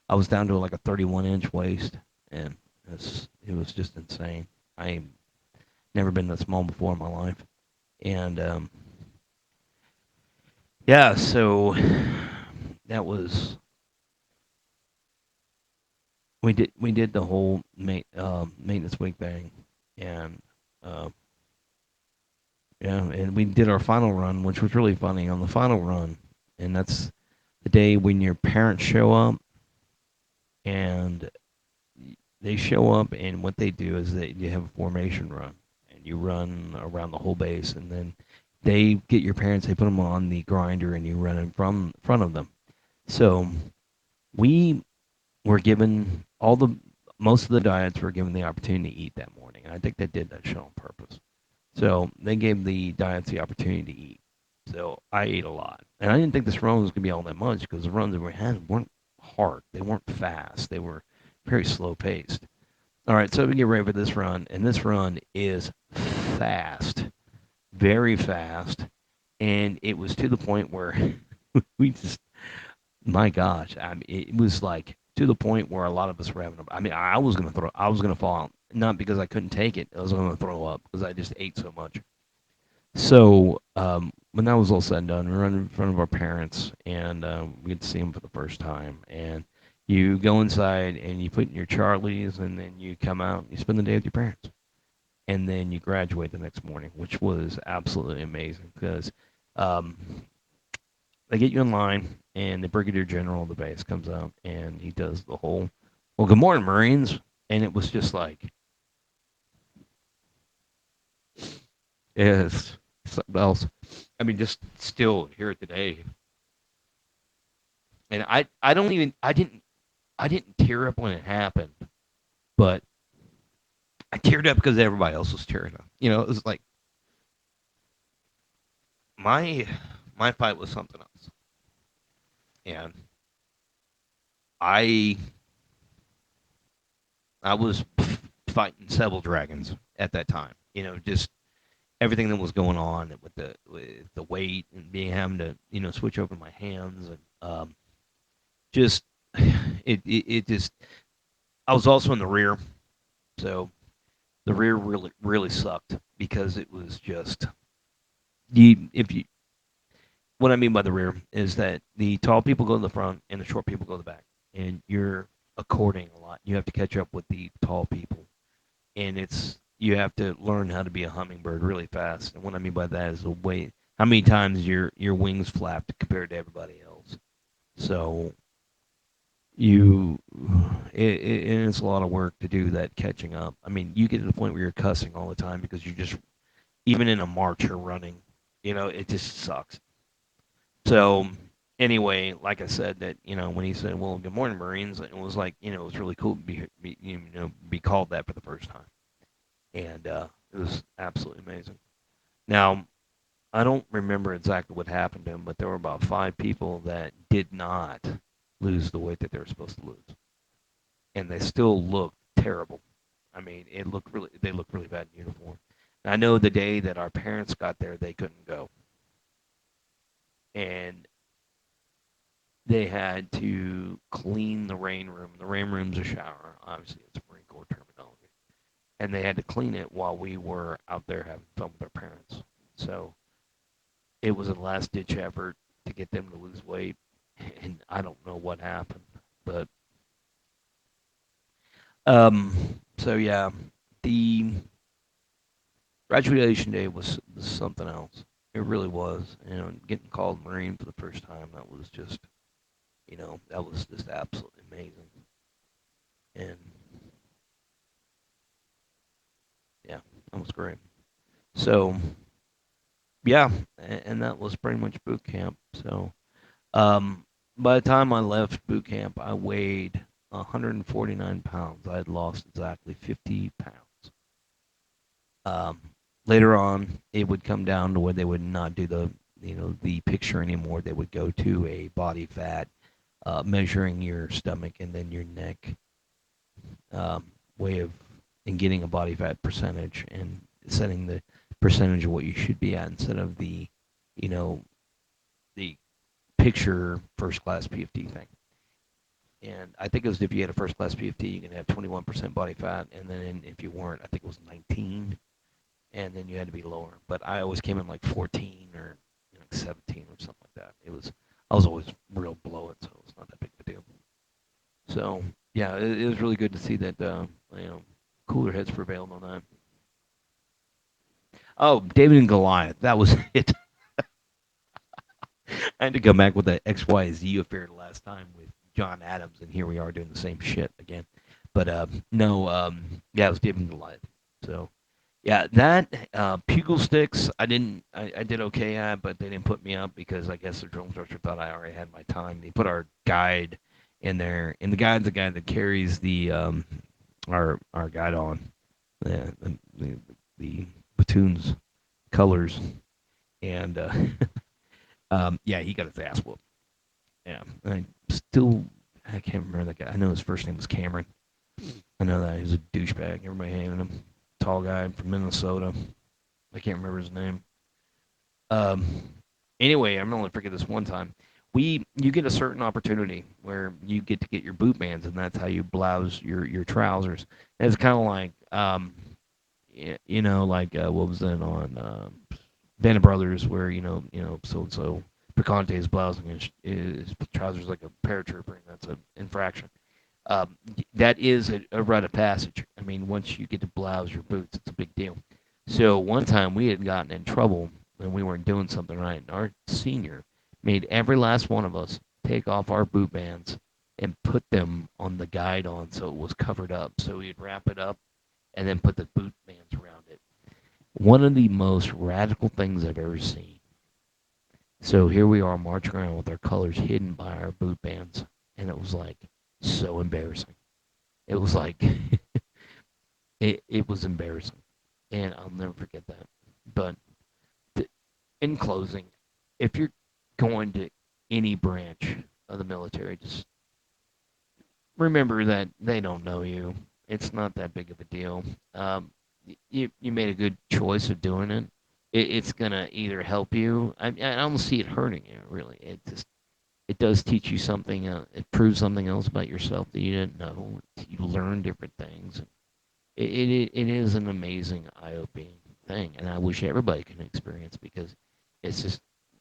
I was down to like a 31-inch waist, and it was just insane. I never been that small before in my life, and yeah, so that was we did the whole maintenance week thing, and uh, yeah, and we did our final run, which was really funny on the final run, and that's the day when your parents show up, and they show up, and what they do is that you have a formation run, and and you run around the whole base, and then they get your parents, they put them on the grinder, and you run in front of them. So we were given most of the diets were given the opportunity to eat that morning. And I think they did that show on purpose. So they gave the diets the opportunity to eat. So I ate a lot, and I didn't think this run was going to be all that much because the runs that we had weren't hard, they weren't fast, they were very slow paced. All right, so we get ready for this run, and this run is fast, very fast, and it was to the point where we just, my gosh, I mean, it was like to the point where a lot of us were having. I mean, I was gonna fall out, not because I couldn't take it, I was gonna throw up because I just ate so much. So when that was all said and done, we were in front of our parents, and we get to see them for the first time. And you go inside and you put in your Charlies, and then you come out and you spend the day with your parents, and then you graduate the next morning, which was absolutely amazing because um, they get you in line, and the brigadier general of the base comes out, and he does the whole, well, good morning, Marines, and it was just like, yes, something else. I mean, just still hear it today, and I don't even I didn't tear up when it happened, but I teared up because everybody else was tearing up. You know, it was like my my fight was something else, and I I was fighting several dragons at that time. You know, just everything that was going on with the weight and being having to switch over my hands and just it just I was also in the rear, so the rear really sucked because it was just you if you what I mean by the rear is that the tall people go in the front and the short people go in the back, and you're according a lot. You have to catch up with the tall people, and it's you have to learn how to be a hummingbird really fast. And what I mean by that is the way how many times your wings flapped compared to everybody else. So you and it's a lot of work to do that catching up. I mean, you get to the point where you're cussing all the time because you just even in a march or running, it just sucks. So anyway, like I said, that when he said, "Well, good morning, Marines," it was like it was really cool to be called that for the first time, and it was absolutely amazing. Now I don't remember exactly what happened to him, but there were about 5 people that did not lose the weight that they were supposed to lose, and they still looked terrible. I mean, they looked really bad in uniform. And I know the day that our parents got there, they couldn't go, and they had to clean the rain room. The rain room's a shower. Obviously, it's Marine Corps terminology. And they had to clean it while we were out there having fun with our parents. So it was a last-ditch effort to get them to lose weight. And I don't know what happened. But, so yeah, the graduation day was something else. It really was. Getting called Marine for the first time, that was just absolutely amazing. And yeah, that was great. So yeah, and that was pretty much boot camp. So um, by the time I left boot camp, I weighed 149 pounds. I had lost exactly 50 pounds. Um, Later on, it would come down to where they would not do the picture anymore. They would go to a body fat measuring your stomach and then your neck way of and getting a body fat percentage and setting the percentage of what you should be at instead of you know, the picture first class PFT thing. And I think it was if you had a first class PFT, you can have 21% body fat, and then if you weren't, I think it was 19, and then you had to be lower. But I always came in like 14 or 17 or something like that. I was always real below it, so it was not that big of a deal. So yeah, it was really good to see that cooler heads prevailed on that. Oh, David and Goliath, that was it. I had to come back with the XYZ affair last time with John Adams, and here we are doing the same shit again. But no, yeah, it was David and Goliath. So Yeah, that pugil sticks, I did okay at, but they didn't put me up because I guess the drill instructor thought I already had my time. They put our guide in there, and the guide's the guy that carries the our guide on the platoon's colors, and yeah, he got his ass whooped. Yeah, I can't remember that guy. I know his first name was Cameron. I know that he was a douchebag. Everybody hated him. Tall guy from Minnesota. I can't remember his name. Um, anyway, I'm only forget this one time. You get a certain opportunity where you get to get your boot bands, and that's how you blouse your trousers. And it's kind of like like what was that on Band of Brothers, where so and so Picante is blousing his trousers like a paratrooper, and that's an infraction. That is a rite of passage. I mean, once you get to blouse your boots, it's a big deal. So one time we had gotten in trouble when we weren't doing something right, and our senior made every last one of us take off our boot bands and put them on the guide on so it was covered up. So we'd wrap it up and then put the boot bands around it. One of the most radical things I've ever seen. So here we are marching around with our colors hidden by our boot bands, and it was like so embarrassing. It was like it was embarrassing, and I'll never forget that. But in closing, if you're going to any branch of the military, just remember that they don't know you. It's not that big of a deal. You made a good choice of doing it. It's gonna either help you. I don't see it hurting you really. It does teach you something. It proves something else about yourself that you didn't know. You learn different things. It is an amazing eye-opening thing, and I wish everybody can experience because it's just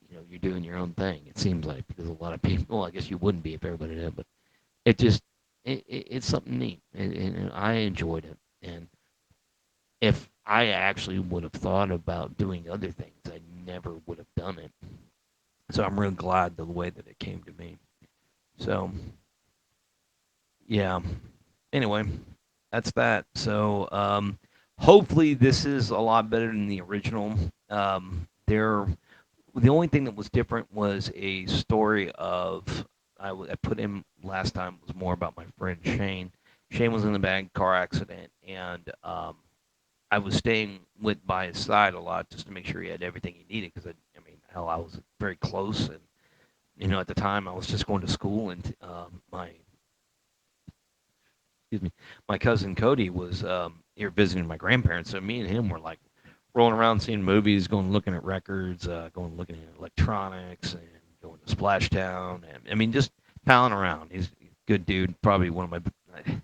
you're doing your own thing. It seems like because a lot of people, well, I guess you wouldn't be if everybody did, but it just it's something neat, and I enjoyed it. And if I actually would have thought about doing other things, I never would have done it. So I'm real glad the way that it came to me. So yeah. Anyway, that's that. So hopefully this is a lot better than the original. The only thing that was different was a story of I put in last time was more about my friend Shane. Shane was in a bad car accident, and I was staying with by his side a lot just to make sure he had everything he needed because I mean, hell, I was very close, and at the time I was just going to school, and my excuse me, my cousin Cody was here visiting my grandparents. So me and him were like rolling around, seeing movies, going looking at records, going looking at electronics, and going to Splashtown, and I mean just palling around. He's a good dude, probably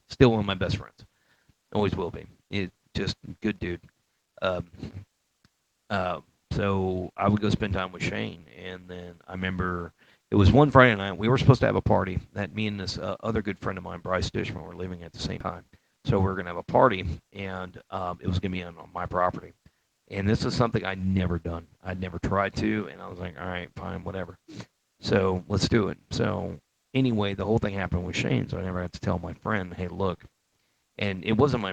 still one of my best friends. Always will be. He's just a good dude. Um, uh, so I would go spend time with Shane, and then I remember it was one Friday night. We were supposed to have a party that me and this other good friend of mine, Bryce Dishman, were leaving at the same time. So we were gonna have a party, and it was gonna be on my property. And this is something I'd never done. I'd never tried to, and I was like, all right, fine, whatever. So let's do it. So anyway, the whole thing happened with Shane, so I never had to tell my friend, hey, look. And it wasn't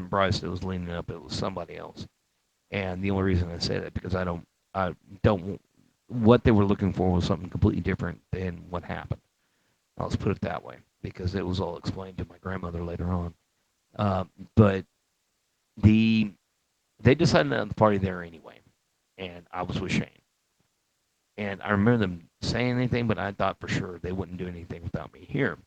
Bryce that was leaning up. It was somebody else. And the only reason I say that because I don't, what they were looking for was something completely different than what happened. I'll just put it that way because it was all explained to my grandmother later on. But the they decided to have the party there anyway, and I was with Shane. And I remember them saying anything, but I thought for sure they wouldn't do anything without me here.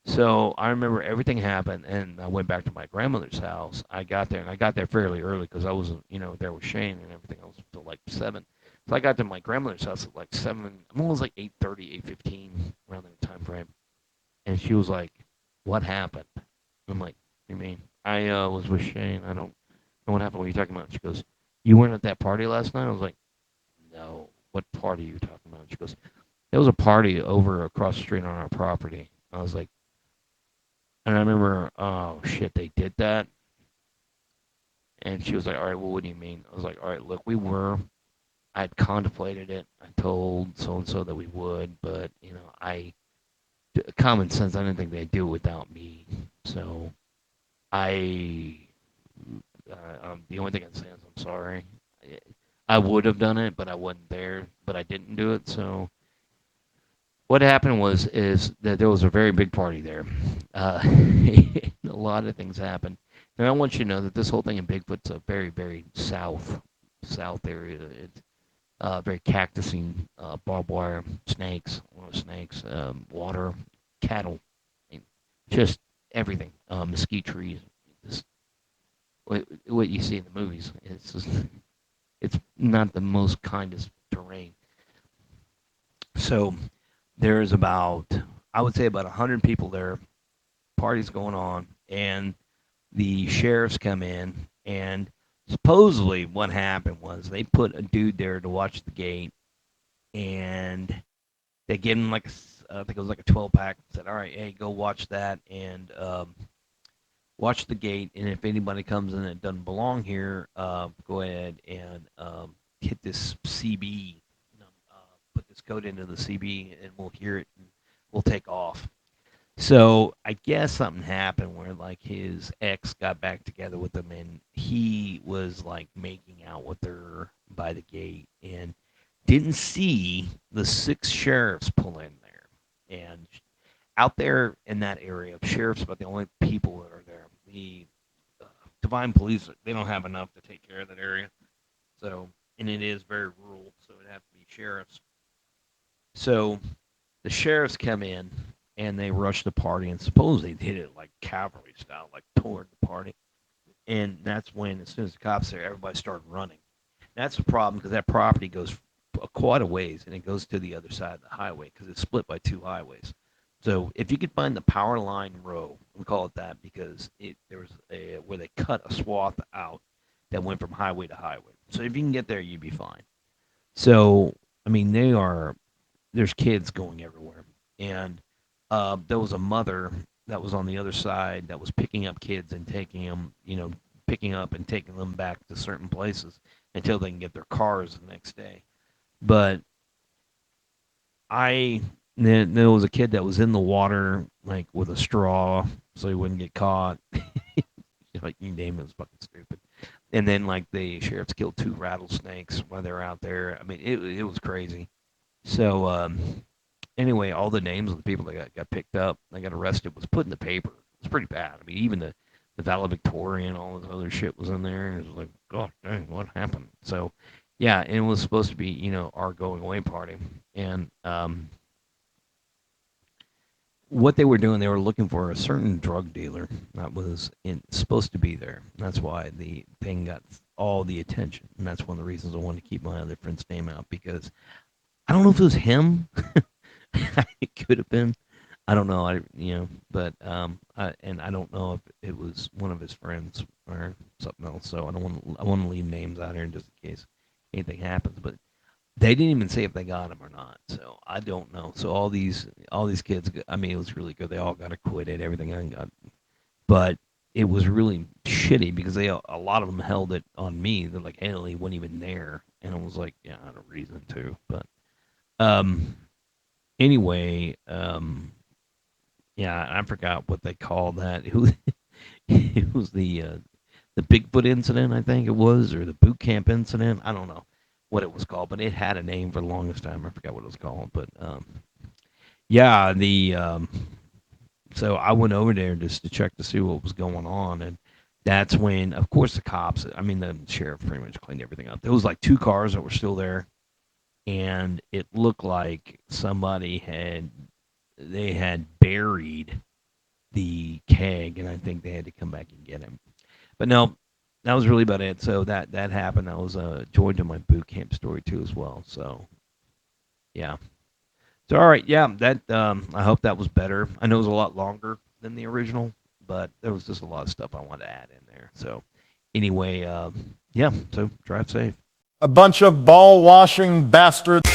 So I remember everything happened, and I went back to my grandmother's house. I got there, and I got there fairly early because I wasn't, there with Shane and everything. I was until like 7. So I got to my grandmother's house at like 7. I'm almost like 8:30, 8:15 around that time frame. And she was like, "What happened?" I'm like, "You mean I was with Shane? I don't know what happened. What are you talking about?" She goes, "You weren't at that party last night?" I was like, "No. What party are you talking about?" She goes, "There was a party over across the street on our property." I was like, and I remember, oh shit, they did that. And she was like, all right, well, what do you mean? I was like, all right, look, I'd contemplated it. I told so and so that we would, but common sense, I didn't think they'd do it without me. So I, The only thing I can say is I'm sorry. I would have done it, but I wasn't there, but I didn't do it. So what happened is that there was a very big party there. A lot of things happened. And I want you to know that this whole thing in Bigfoot's a very, very south area. It's very cactusy, barbed wire, snakes, water, cattle, just everything. Mesquite trees. Just what you see in the movies. It's not the most kindest terrain. So there's about, I would say about 100 people there. Party's going on, and the sheriffs come in, and supposedly what happened was they put a dude there to watch the gate, and they gave him like I think it was like a 12-pack. Said, all right, hey, go watch that and watch the gate, and if anybody comes in that doesn't belong here, go ahead and hit this CB, put this code into the CB, and we'll hear it, and we'll take off. So I guess something happened where like his ex got back together with him, and he was like making out with her by the gate, and didn't see the 6 sheriffs pull in there. And out there in that area, sheriffs about the only people that are there. The Divine Police, they don't have enough to take care of that area. So, and it is very rural, so it'd have to be sheriffs. So the sheriffs come in and they rush the party, and supposedly they did it like cavalry style, like toward the party. And that's when, as soon as the cops there, everybody started running. That's the problem, because that property goes quite a ways, and it goes to the other side of the highway because it's split by 2 highways. So if you could find the power line row, we call it that because there was where they cut a swath out that went from highway to highway. So if you can get there, you'd be fine. So I mean, there's kids going everywhere, and there was a mother that was on the other side that was picking up kids and taking them, picking up and taking them back to certain places until they can get their cars the next day. But there was a kid that was in the water, like with a straw, so he wouldn't get caught. Like, you name it, was fucking stupid. And then, like, the sheriffs killed 2 rattlesnakes while they were out there. I mean, it was crazy. So, anyway, all the names of the people that got picked up, they got arrested, was put in the paper. It's pretty bad. I mean, even the valedictorian, all this other shit was in there, and it was like, God dang, what happened? So, yeah, and it was supposed to be, our going away party. And what they were doing, they were looking for a certain drug dealer that was supposed to be there. That's why the thing got all the attention, and that's one of the reasons I wanted to keep my other friend's name out, because I don't know if it was him. It could have been. I don't know. But I don't know if it was one of his friends or something else. So I want to leave names out here just in case anything happens. But they didn't even say if they got him or not. So I don't know. So all these kids, I mean, it was really good. They all got acquitted, everything I got. But it was really shitty because a lot of them held it on me. They're like, hey, he wasn't even there. And I was like, yeah, I had a reason to. But anyway, yeah, I forgot what they called that. It was the Bigfoot incident, I think it was, or the boot camp incident. I don't know what it was called, but it had a name for the longest time. I forgot what it was called, but yeah, so I went over there just to check to see what was going on, and that's when, of course, the sheriff pretty much cleaned everything up. There was like 2 cars that were still there, and it looked like somebody had buried the keg, and I think they had to come back and get him. But no, that was really about it. So that happened. That was joined to my boot camp story too as well. So yeah. So all right, yeah. That I hope that was better. I know it was a lot longer than the original, but there was just a lot of stuff I wanted to add in there. So anyway, yeah. So drive safe. A bunch of ball washing bastards.